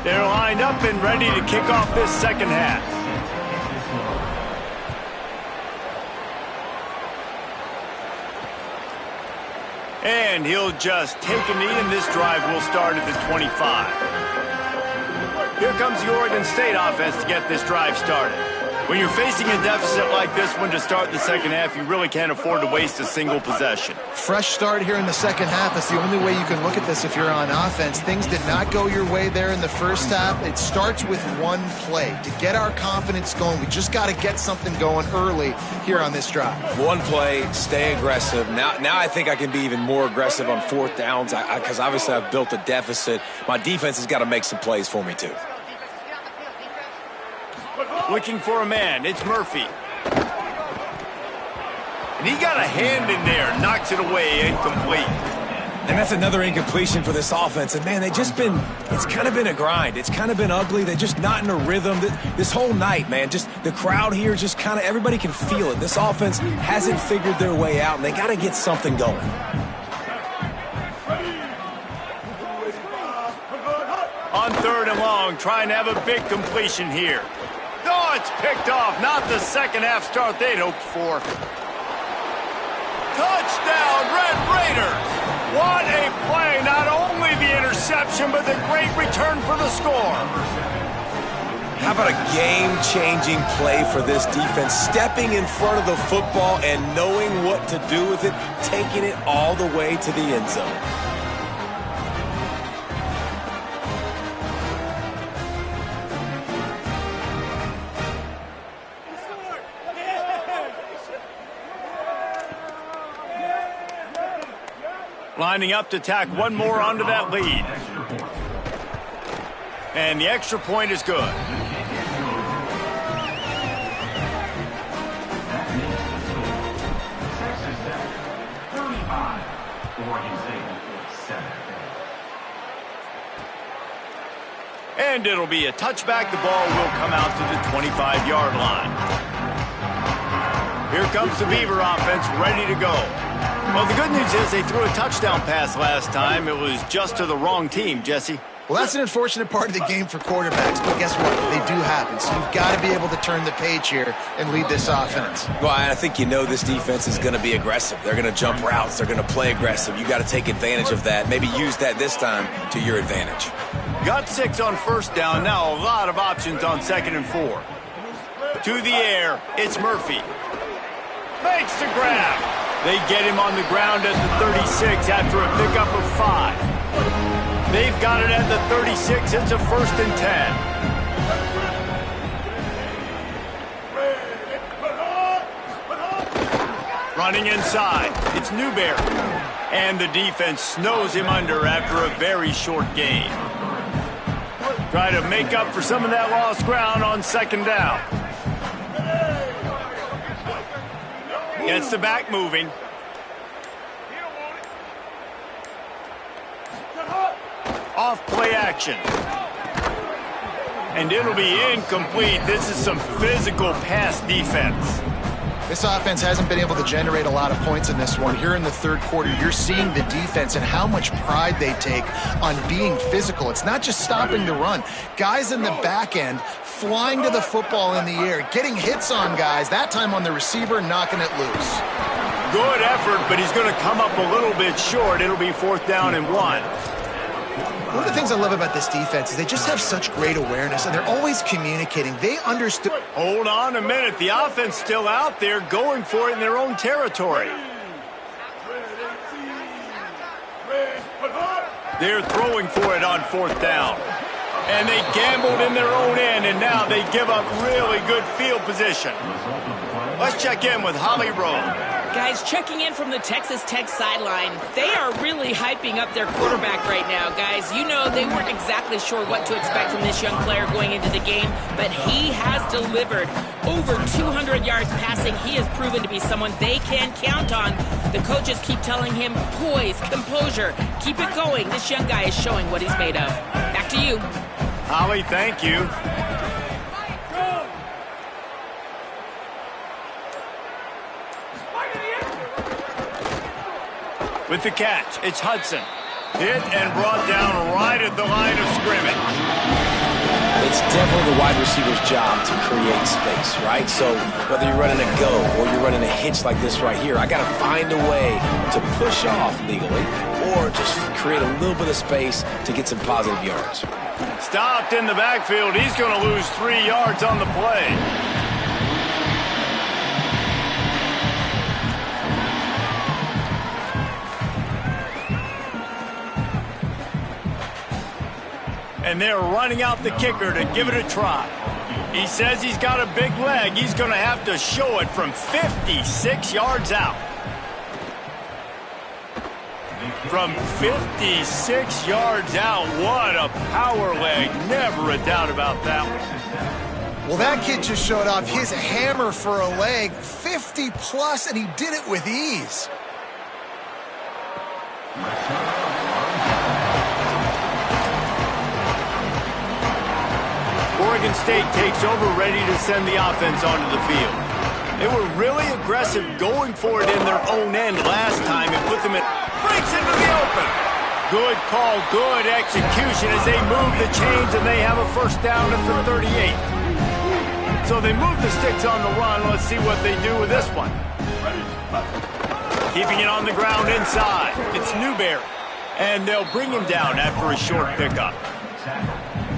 They're lined up and ready to kick off this second half. And he'll just take a knee, and this drive will start at the 25. Here comes the Oregon State offense to get this drive started. When you're facing a deficit like this one to start the second half, you really can't afford to waste a single possession. Fresh start here in the second half. That's the only way you can look at this if you're on offense. Things did not go your way there in the first half. It starts with one play. To get our confidence going, we just got to get something going early here on this drive. One play, stay aggressive. Now I think I can be even more aggressive on fourth downs because obviously I've built a deficit. My defense has got to make some plays for me too. Looking for a man, it's Murphy. And he got a hand in there, knocks it away, incomplete. And that's another incompletion for this offense. And man, it's kind of been a grind. It's kind of been ugly. They're just not in a rhythm. This whole night, man, just the crowd here, just kind of everybody can feel it. This offense hasn't figured their way out, and they got to get something going. On 3rd and long, trying to have a big completion here. Oh, it's picked off. Not the second half start they'd hoped for. Touchdown, Red Raiders. What a play. Not only the interception, but the great return for the score. How about a game-changing play for this defense? Stepping in front of the football and knowing what to do with it, taking it all the way to the end zone. Lining up to tack one more onto that lead. And the extra point is good. And it'll be a touchback. The ball will come out to the 25-yard line. Here comes the Beaver offense ready to go. Well, the good news is they threw a touchdown pass last time. It was just to the wrong team, Jesse. Well, that's an unfortunate part of the game for quarterbacks, but guess what? They do happen, so you've got to be able to turn the page here and lead this offense. Well, I think you know this defense is going to be aggressive. They're going to jump routes. They're going to play aggressive. You got to take advantage of that. Maybe use that this time to your advantage. Got 6 on first down. Now a lot of options on 2nd and 4. To the air, it's Murphy. Makes the grab. They get him on the ground at the 36 after a pickup of 5. They've got it at the 36. It's a 1st and 10. Running inside, it's Newberry. And the defense snows him under after a very short gain. Try to make up for some of that lost ground on 2nd down. Gets the back moving. Off play action. And it'll be incomplete. This is some physical pass defense. This offense hasn't been able to generate a lot of points in this one. Here in the 3rd quarter, you're seeing the defense and how much pride they take on being physical. It's not just stopping the run. Guys in the back end flying to the football in the air, getting hits on guys, that time on the receiver, knocking it loose. Good effort, but he's going to come up a little bit short. It'll be 4th down and 1. One of the things I love about this defense is they just have such great awareness, and they're always communicating. They understood. Hold on a minute. The offense still out there going for it in their own territory. They're throwing for it on 4th down. And they gambled in their own end, and now they give up really good field position. Let's check in with Holly Rowe. Guys, checking in from the Texas Tech sideline, they are really hyping up their quarterback right now, guys. You know, they weren't exactly sure what to expect from this young player going into the game, but he has delivered over 200 yards passing. He has proven to be someone they can count on. The coaches keep telling him, poise, composure, keep it going. This young guy is showing what he's made of. Back to you. Holly, thank you. With the catch, it's Hudson. Hit and brought down right at the line of scrimmage. They it's definitely the wide receiver's job to create space, right? So whether you're running a go or you're running a hitch like this right here, I got to find a way to push off legally or just create a little bit of space to get some positive yards. Stopped in the backfield. He's going to lose 3 yards on the play. And they're running out the kicker to give it a try. He says he's got a big leg. He's going to have to show it from 56 yards out. From 56 yards out, what a power leg. Never a doubt about that one. Well, that kid just showed off his hammer for a leg, 50 plus, and he did it with ease. Oregon State takes over, ready to send the offense onto the field. They were really aggressive going for it in their own end last time and put them in. Breaks into the open. Good call, good execution as they move the chains and they have a first down at the 38. So they move the sticks on the run. Let's see what they do with this one. Keeping it on the ground inside. It's Newberry. And they'll bring him down after a short pickup.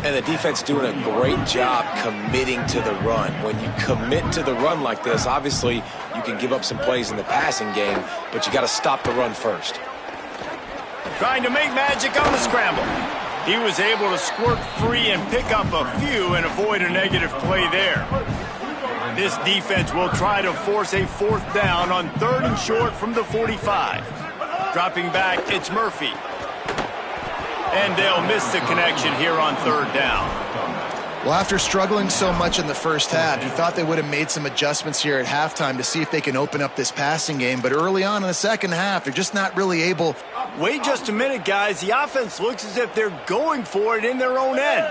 And the defense doing a great job committing to the run. When you commit to the run like this, obviously you can give up some plays in the passing game, but you got to stop the run first. Trying to make magic on the scramble. He was able to squirt free and pick up a few and avoid a negative play there. This defense will try to force a fourth down on 3rd and short from the 45. Dropping back, it's Murphy. And they'll miss the connection here on 3rd down. Well, after struggling so much in the first half, you thought they would have made some adjustments here at halftime to see if they can open up this passing game. But early on in the second half, they're just not really able. Wait just a minute, guys. The offense looks as if they're going for it in their own end.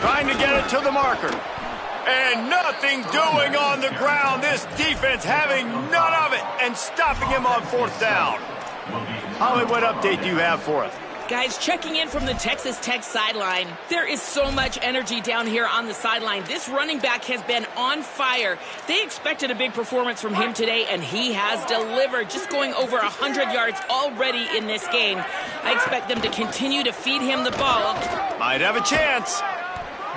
Trying to get it to the marker. And nothing doing on the ground. This defense having none of it and stopping him on 4th down. Holly, what update do you have for us? Guys, checking in from the Texas Tech sideline. There is so much energy down here on the sideline. This running back has been on fire. They expected a big performance from him today, and he has delivered, just going over 100 yards already in this game. I expect them to continue to feed him the ball. Might have a chance.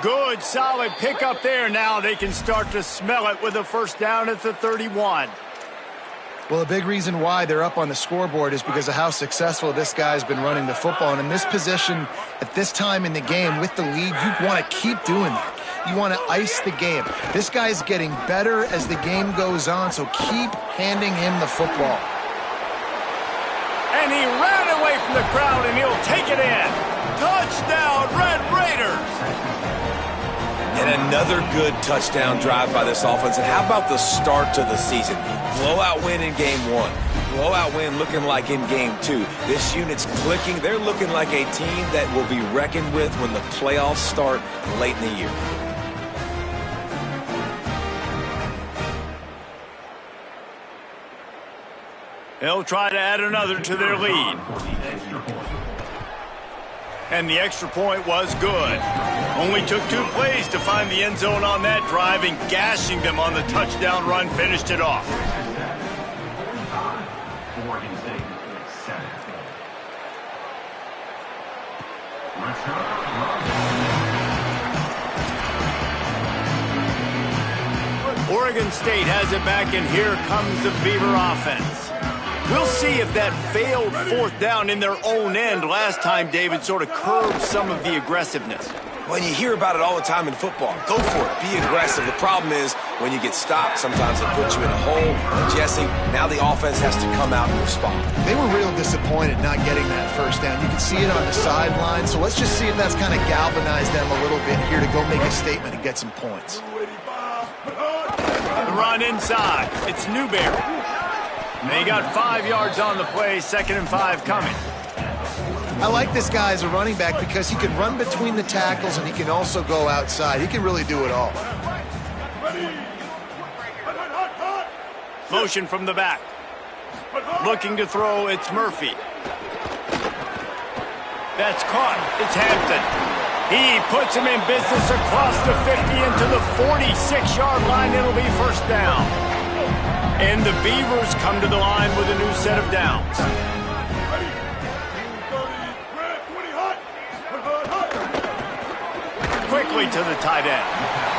Good, solid pickup there. Now they can start to smell it with a first down at the 31. Well, a big reason why they're up on the scoreboard is because of how successful this guy's been running the football. And in this position, at this time in the game, with the lead, you want to keep doing that. You want to ice the game. This guy's getting better as the game goes on, so keep handing him the football. And he ran away from the crowd, and he'll take it in. Touchdown, Red Raiders! And another good touchdown drive by this offense. And how about the start to the season? Blowout win in game 1. Blowout win looking like in game 2. This unit's clicking. They're looking like a team that will be reckoned with when the playoffs start late in the year. They'll try to add another to their lead. And the extra point was good. Only took 2 plays to find the end zone on that drive, and gashing them on the touchdown run finished it off. Oregon State has it back, and here comes the Beaver offense. We'll see if that failed 4th down in their own end last time, David, sort of curbed some of the aggressiveness. When you hear about it all the time in football, go for it. Be aggressive. The problem is when you get stopped, sometimes it puts you in a hole. And Jesse, now the offense has to come out and respond. They were real disappointed not getting that first down. You can see it on the sideline. So let's just see if that's kind of galvanized them a little bit here to go make a statement and get some points. The run inside. It's Newberry. They got 5 yards on the play, 2nd and 5 coming. I like this guy as a running back because he can run between the tackles and he can also go outside. He can really do it all. Motion from the back. Looking to throw, it's Murphy. That's caught. It's Hampton. He puts him in business across the 50 into the 46-yard line. It'll be first down. And the Beavers come to the line with a new set of downs. Quickly to the tight end.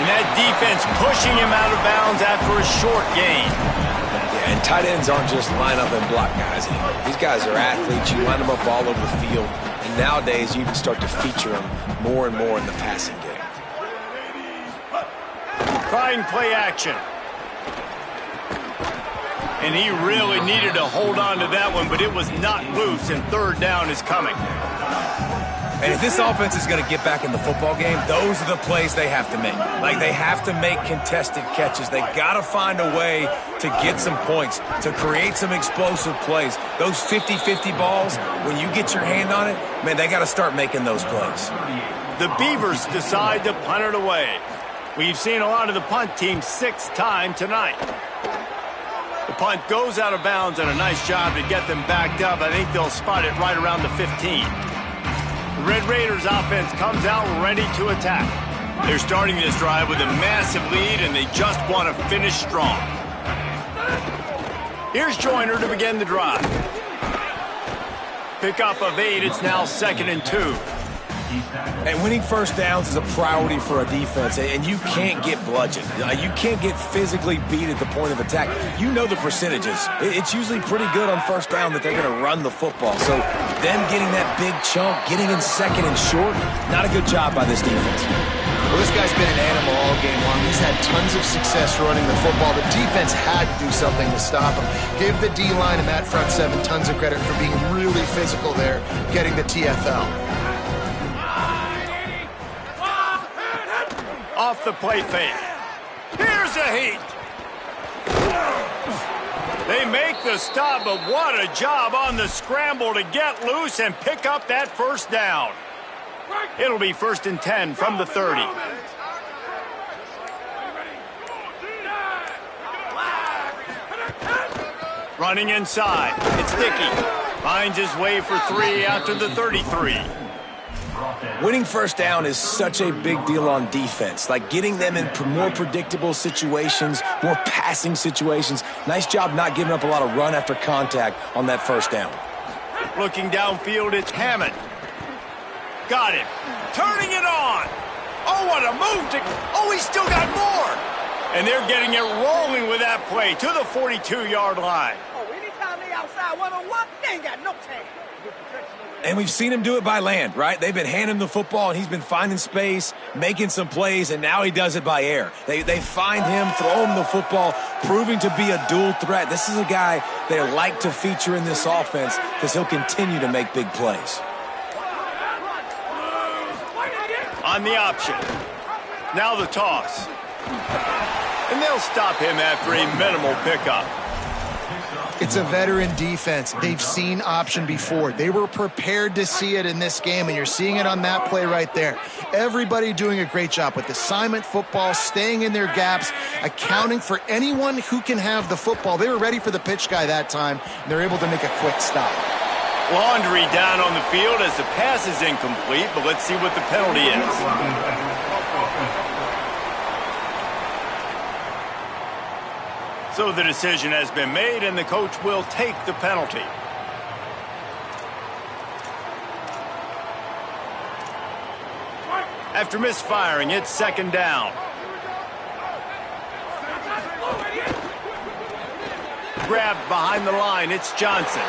And that defense pushing him out of bounds after a short gain. Yeah, and tight ends aren't just line up and block guys anymore. These guys are athletes. You line them up all over the field. And nowadays, you can start to feature them more and more in the passing game. Trying play action. And he really needed to hold on to that one, but it was not loose, and third down is coming. And if this offense is going to get back in the football game, those are the plays they have to make. Like, they have to make contested catches. They got to find a way to get some points, to create some explosive plays. Those 50-50 balls, when you get your hand on it, man, they got to start making those plays. The Beavers decide to punt it away. We've seen a lot of the punt team 6 times tonight. The punt goes out of bounds, and a nice job to get them backed up. I think they'll spot it right around the 15. The Red Raiders offense comes out ready to attack. They're starting this drive with a massive lead, and they just want to finish strong. Here's Joyner to begin the drive. Pickup of 8. It's now 2nd and 2. And winning first downs is a priority for a defense, and you can't get bludgeoned. You can't get physically beat at the point of attack. You know the percentages. It's usually pretty good on first down that they're going to run the football. So them getting that big chunk, getting in 2nd and short, not a good job by this defense. Well, this guy's been an animal all game long. He's had tons of success running the football. The defense had to do something to stop him. Give the D-line and that front 7 tons of credit for being really physical there, getting the TFL. Off the play fake. Here's a heat. They make the stop, but what a job on the scramble to get loose and pick up that first down. It'll be 1st and 10 from the 30. Running inside. It's Dickey. Finds his way for 3 out to the 33. Winning first down is such a big deal on defense. Like getting them in more predictable situations, more passing situations. Nice job not giving up a lot of run after contact on that first down. Looking downfield, it's Hammond. Got him. Turning it on. Oh, what a move. Oh, he's still got more. And they're getting it rolling with that play to the 42-yard line. Oh, anytime they outside one-on-one, they ain't got no chance. And we've seen him do it by land, right? They've been handing him the football, and he's been finding space, making some plays, and now he does it by air. They find him, throw him the football, proving to be a dual threat. This is a guy they like to feature in this offense because he'll continue to make big plays. On the option. Now the toss. And they'll stop him after a minimal pickup. It's a veteran defense. They've seen option before. They were prepared to see it in this game, and you're seeing it on that play right there. Everybody doing a great job with assignment football, staying in their gaps, accounting for anyone who can have the football. They were ready for the pitch guy that time, and they're able to make a quick stop. Laundry down on the field as the pass is incomplete, but let's see what the penalty is. So the decision has been made, and the coach will take the penalty. After misfiring, it's 2nd down. Grabbed behind the line, it's Johnson.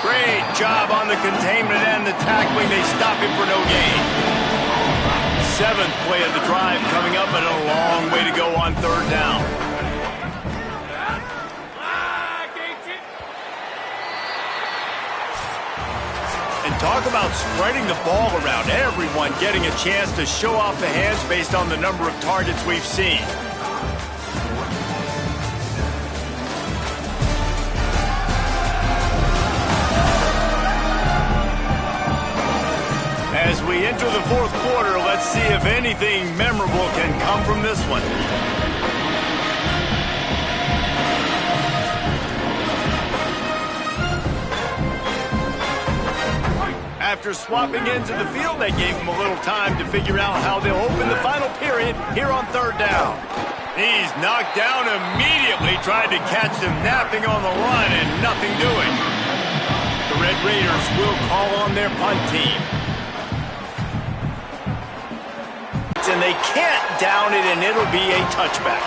Great job on the containment and the tackling. They stop him for no gain. 7th play of the drive coming up, and a long way to go on 3rd down. And talk about spreading the ball around. Everyone getting a chance to show off the hands based on the number of targets we've seen. As we enter the 4th quarter, let's see if anything memorable can come from this one. After swapping ends of the field, they gave him a little time to figure out how they'll open the final period here on third down. He's knocked down immediately, tried to catch them napping on the run and nothing doing. The Red Raiders will call on their punt team. And they can't down it, and it'll be a touchback.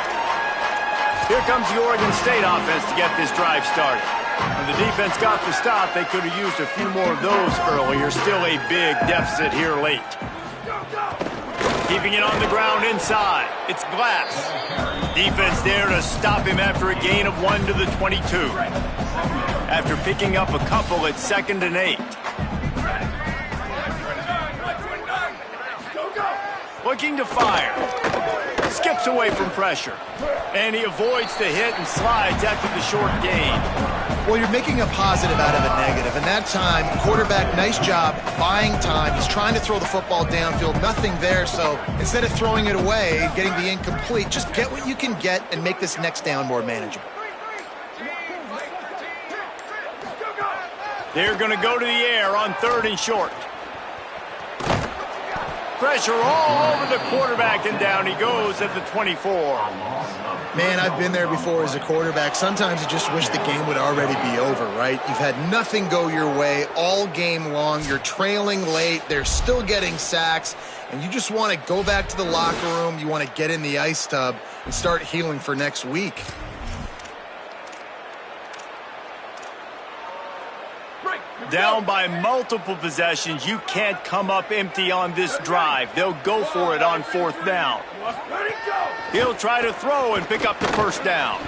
Here comes the Oregon State offense to get this drive started. When the defense got the stop, they could have used a few more of those earlier. Still a big deficit here late. Keeping it on the ground inside. It's Glass. Defense there to stop him after a gain of 1 to the 22. After picking up a couple at 2nd and 8. Looking to fire. Skips away from pressure. And he avoids the hit and slides after the short gain. Well, you're making a positive out of a negative. And that time, quarterback, nice job buying time. He's trying to throw the football downfield. Nothing there. So instead of throwing it away, getting the incomplete, just get what you can get and make this next down more manageable. They're going to go to the air on 3rd and short. Pressure all over the quarterback, and down he goes at the 24. Man, I've been there before as a quarterback. Sometimes you just wish the game would already be over, right? You've had nothing go your way all game long. You're trailing late. They're still getting sacks, and you just want to go back to the locker room. You want to get in the ice tub and start healing for next week. Down by multiple possessions, you can't come up empty on this drive. They'll go for it on 4th down. He'll try to throw and pick up the 1st down.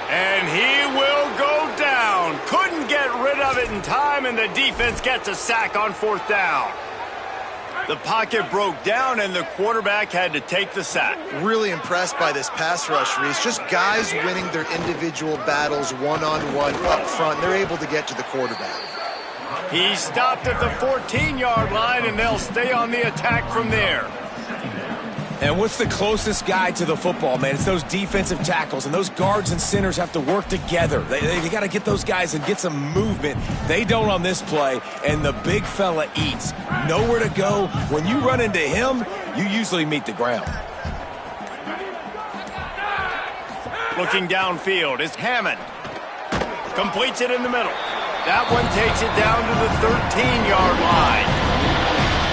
And he will go down. Couldn't get rid of it in time, and the defense gets a sack on 4th down. The pocket broke down, and the quarterback had to take the sack. Really impressed by this pass rush, Reese. Just guys winning their individual battles one-on-one up front. They're able to get to the quarterback. He stopped at the 14-yard line, and they'll stay on the attack from there. And what's the closest guy to the football, man? It's those defensive tackles, and those guards and centers have to work together. They got to get those guys and get some movement. They don't on this play, and the big fella eats. Nowhere to go. When you run into him, you usually meet the ground. Looking downfield is Hammond. Completes it in the middle. That one takes it down to the 13-yard line.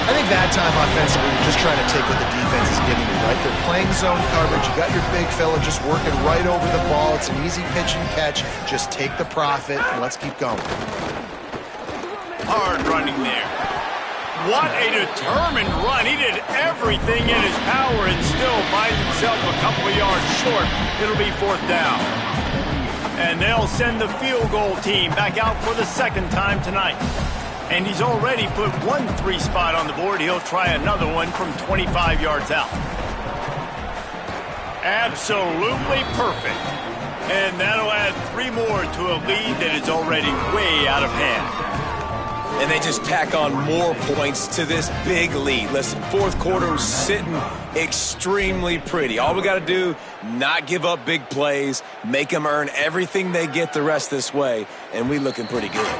I think that time offensively, you're just trying to take what the defense is giving you, right? They're playing zone coverage. You got your big fella just working right over the ball. It's an easy pitch and catch. Just take the profit, and let's keep going. Hard running there. What a determined run. He did everything in his power and still finds himself a couple of yards short. It'll be 4th down. And they'll send the field goal team back out for the 2nd time tonight. And he's already put 1 3 spot on the board. He'll try another one from 25 yards out. Absolutely perfect. And that'll add 3 more to a lead that is already way out of hand. And they just tack on more points to this big lead. Listen, 4th quarter sitting extremely pretty. All we got to do, not give up big plays, make them earn everything they get the rest this way, and we looking pretty good.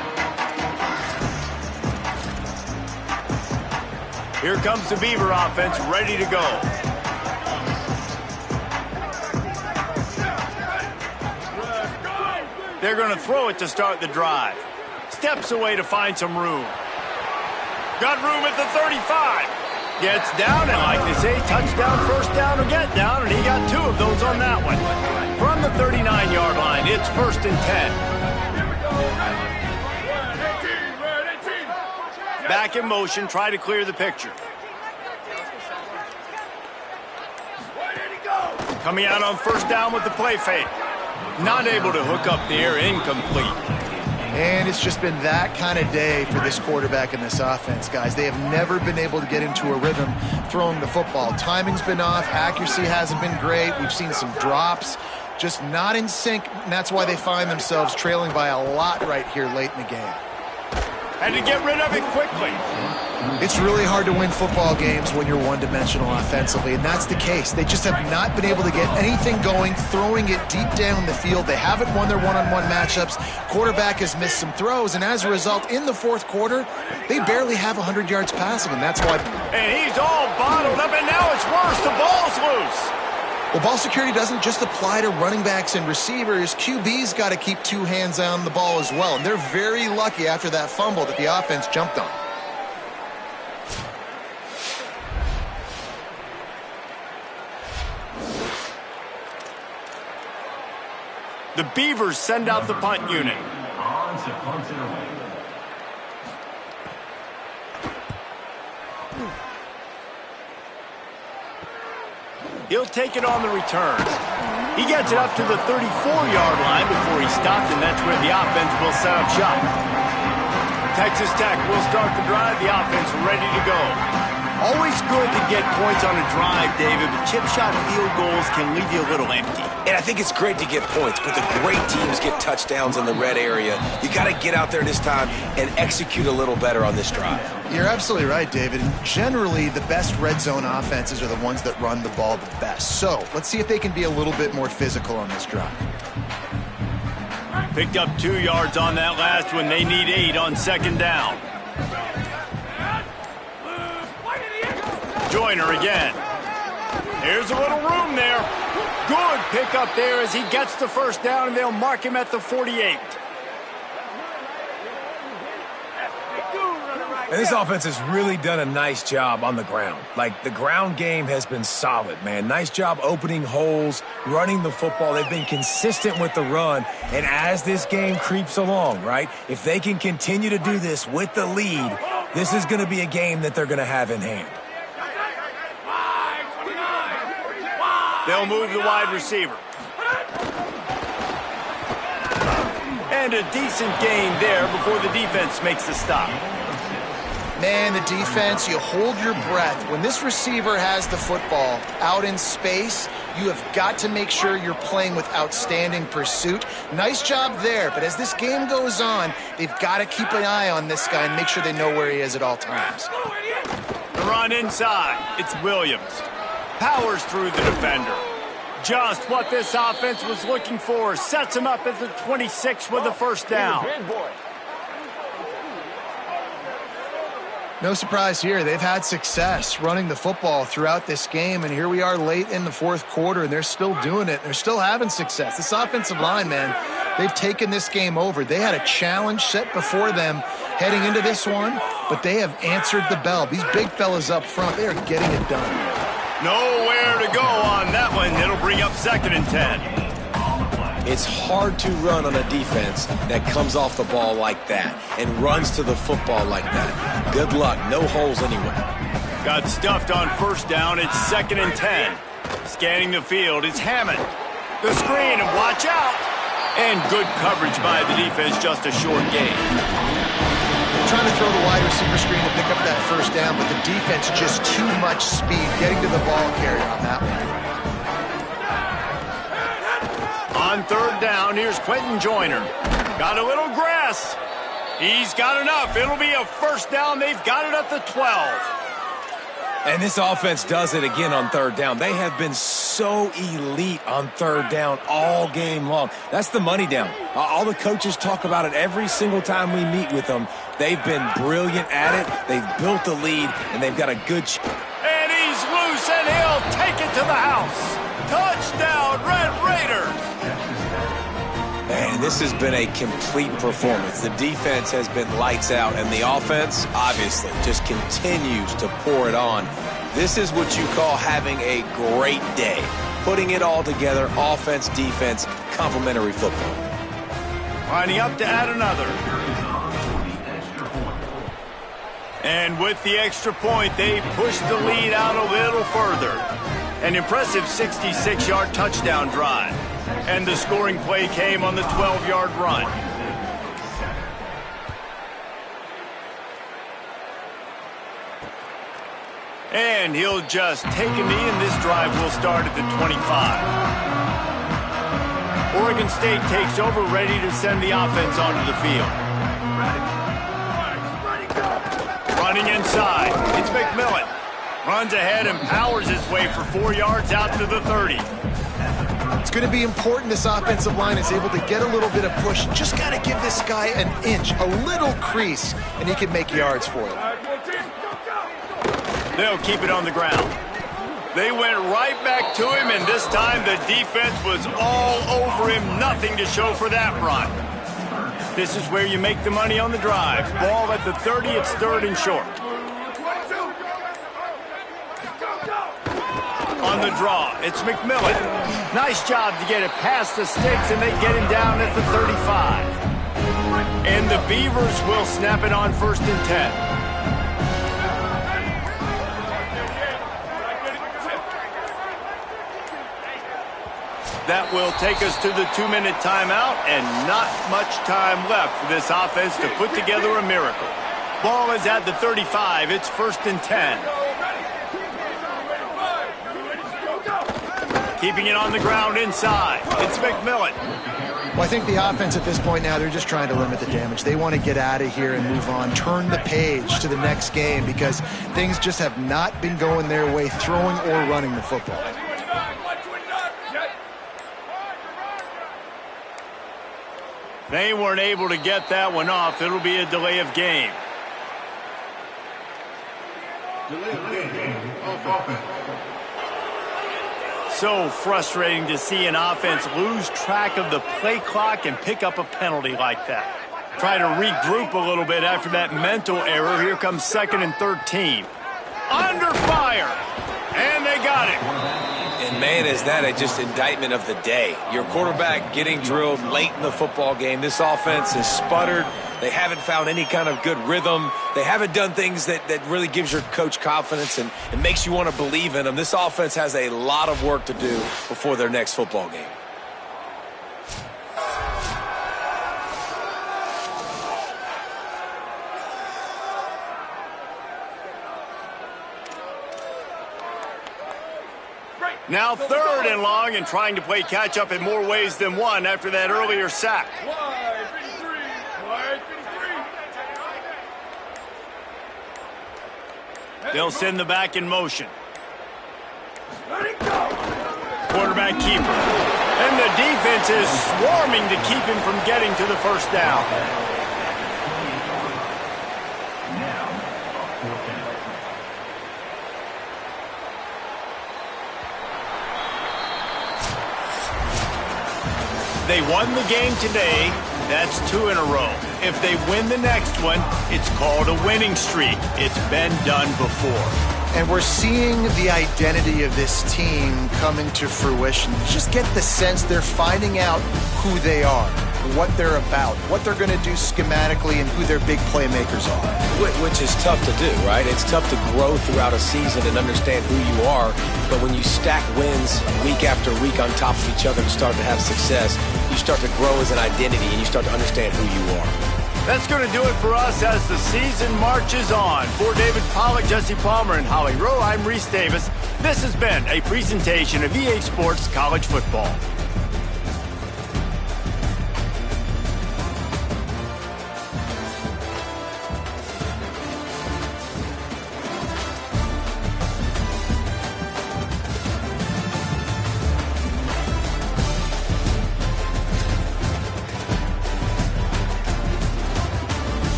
Here comes the Beaver offense ready to go. They're going to throw it to start the drive. Steps away to find some room. Got room at the 35. Gets down, and like they say, touchdown, 1st down, or get down, and he got 2 of those on that one. From the 39-yard line, it's 1st and 10. Back in motion, try to clear the picture. Coming out on 1st down with the play fake. Not able to hook up there, incomplete. And it's just been that kind of day for this quarterback and this offense, guys. They have never been able to get into a rhythm throwing the football. Timing's been off. Accuracy hasn't been great. We've seen some drops. Just not in sync, and that's why they find themselves trailing by a lot right here late in the game. Had to get rid of it quickly. It's really hard to win football games when you're one-dimensional offensively, and that's the case. They just have not been able to get anything going, throwing it deep down the field. They haven't won their one-on-one matchups. Quarterback has missed some throws, and as a result, in the fourth quarter, they barely have 100 yards passing, and that's why. And he's all bottled up, and now it's worse. The ball's loose. Well, ball security doesn't just apply to running backs and receivers. QB's got to keep two hands on the ball as well, and they're very lucky after that fumble that the offense jumped on. The Beavers send out the punt unit. He'll take it on the return. He gets it up to the 34-yard line before he stopped, and that's where the offense will set up shop. Texas Tech will start the drive. The offense ready to go. Always good to get points on a drive, David, but chip shot field goals can leave you a little empty. And I think it's great to get points, but the great teams get touchdowns in the red area. You got to get out there this time and execute a little better on this drive. You're absolutely right, David. And generally, the best red zone offenses are the ones that run the ball the best. So let's see if they can be a little bit more physical on this drive. Picked up 2 yards on that last one. They need 8 on second down. Joyner again. There's a little room there. Good pickup there as he gets the first down, and they'll mark him at the 48. And this offense has really done a nice job on the ground. Like, the ground game has been solid, man. Nice job opening holes, running the football. They've been consistent with the run. And as this game creeps along, right, if they can continue to do this with the lead, this is going to be a game that they're going to have in hand. They'll move the wide receiver. And a decent gain there before the defense makes the stop. Man, the defense, you hold your breath. When this receiver has the football out in space, you have got to make sure you're playing with outstanding pursuit. Nice job there, but as this game goes on, they've got to keep an eye on this guy and make sure they know where he is at all times. The run inside. It's Williams. Powers through the defender. Just what this offense was looking for. Sets him up at the 26 with the first down. No surprise here. They've had success running the football throughout this game, and here we are late in the fourth quarter, and they're still doing it. They're still having success. This offensive line, man, they've taken this game over. They had a challenge set before them heading into this one, but they have answered the bell. These big fellas up front, they are getting it done. Nowhere to go on that one. It'll bring up 2nd and 10. It's hard to run on a defense that comes off the ball like that and runs to the football like that. Good luck. No holes anywhere. Got stuffed on first down. It's 2nd and 10. Scanning the field. It's Hammond. The screen, and watch out. And good coverage by the defense. Just a short gain. Trying to throw the wide receiver screen to pick up that first down, but the defense just too much speed getting to the ball carrier on that one. On third down, here's Quentin Joyner. Got a little grass. He's got enough. It'll be a first down. They've got it at the 12. And this offense does it again on third down. They have been so elite on third down all game long. That's the money down. All the coaches talk about it every single time we meet with them. They've been brilliant at it. They've built the lead, and they've got a good and he's loose, and he'll take it to the house. Touchdown, Red Raiders. Man, this has been a complete performance. The defense has been lights out, and the offense, obviously, just continues to pour it on. This is what you call having a great day. Putting it all together, offense, defense, complementary football. Lining up to add another. And with the extra point, they push the lead out a little further. An impressive 66-yard touchdown drive. And the scoring play came on the 12-yard run. And he'll just take a knee, and this drive will start at the 25. Oregon State takes over, ready to send the offense onto the field. Running inside, it's McMillan. Runs ahead and powers his way for 4 yards out to the 30. It's going to be important this offensive line is able to get a little bit of push. Just got to give this guy an inch, a little crease, and he can make yards for you. They'll keep it on the ground. They went right back to him, and this time the defense was all over him. Nothing to show for that run. This is where you make the money on the drive. Ball at the 30, it's 3rd and short. On the draw, it's McMillan. Nice job to get it past the sticks, and they get him down at the 35. And the Beavers will snap it on 1st and 10. That will take us to the 2-minute timeout, and not much time left for this offense to put together a miracle. Ball is at the 35. It's 1st and 10. Keeping it on the ground inside. It's McMillan. Well, I think the offense at this point now, they're just trying to limit the damage. They want to get out of here and move on, turn the page to the next game because things just have not been going their way, throwing or running the football. They weren't able to get that one off. It'll be a delay of game. So frustrating to see an offense lose track of the play clock and pick up a penalty like that. Try to regroup a little bit after that mental error. Here comes 2nd and 13. Under fire. And they got it. And, man, is that just indictment of the day. Your quarterback getting drilled late in the football game. This offense has sputtered. They haven't found any kind of good rhythm. They haven't done things that really gives your coach confidence and makes you want to believe in them. This offense has a lot of work to do before their next football game. Now 3rd and long and trying to play catch-up in more ways than one after that earlier sack. They'll send the back in motion. Quarterback keeper. And the defense is swarming to keep him from getting to the 1st down. They won the game today. That's 2 in a row. If they win the next one, it's called a winning streak. It's been done before. And we're seeing the identity of this team come into fruition. Just get the sense they're finding out who they are, what they're about, what they're going to do schematically, and who their big playmakers are. Which is tough to do, right? It's tough to grow throughout a season and understand who you are. But when you stack wins week after week on top of each other and start to have success, you start to grow as an identity and you start to understand who you are. That's going to do it for us as the season marches on. For David Pollack, Jesse Palmer, and Holly Rowe, I'm Reese Davis. This has been a presentation of EA Sports College Football.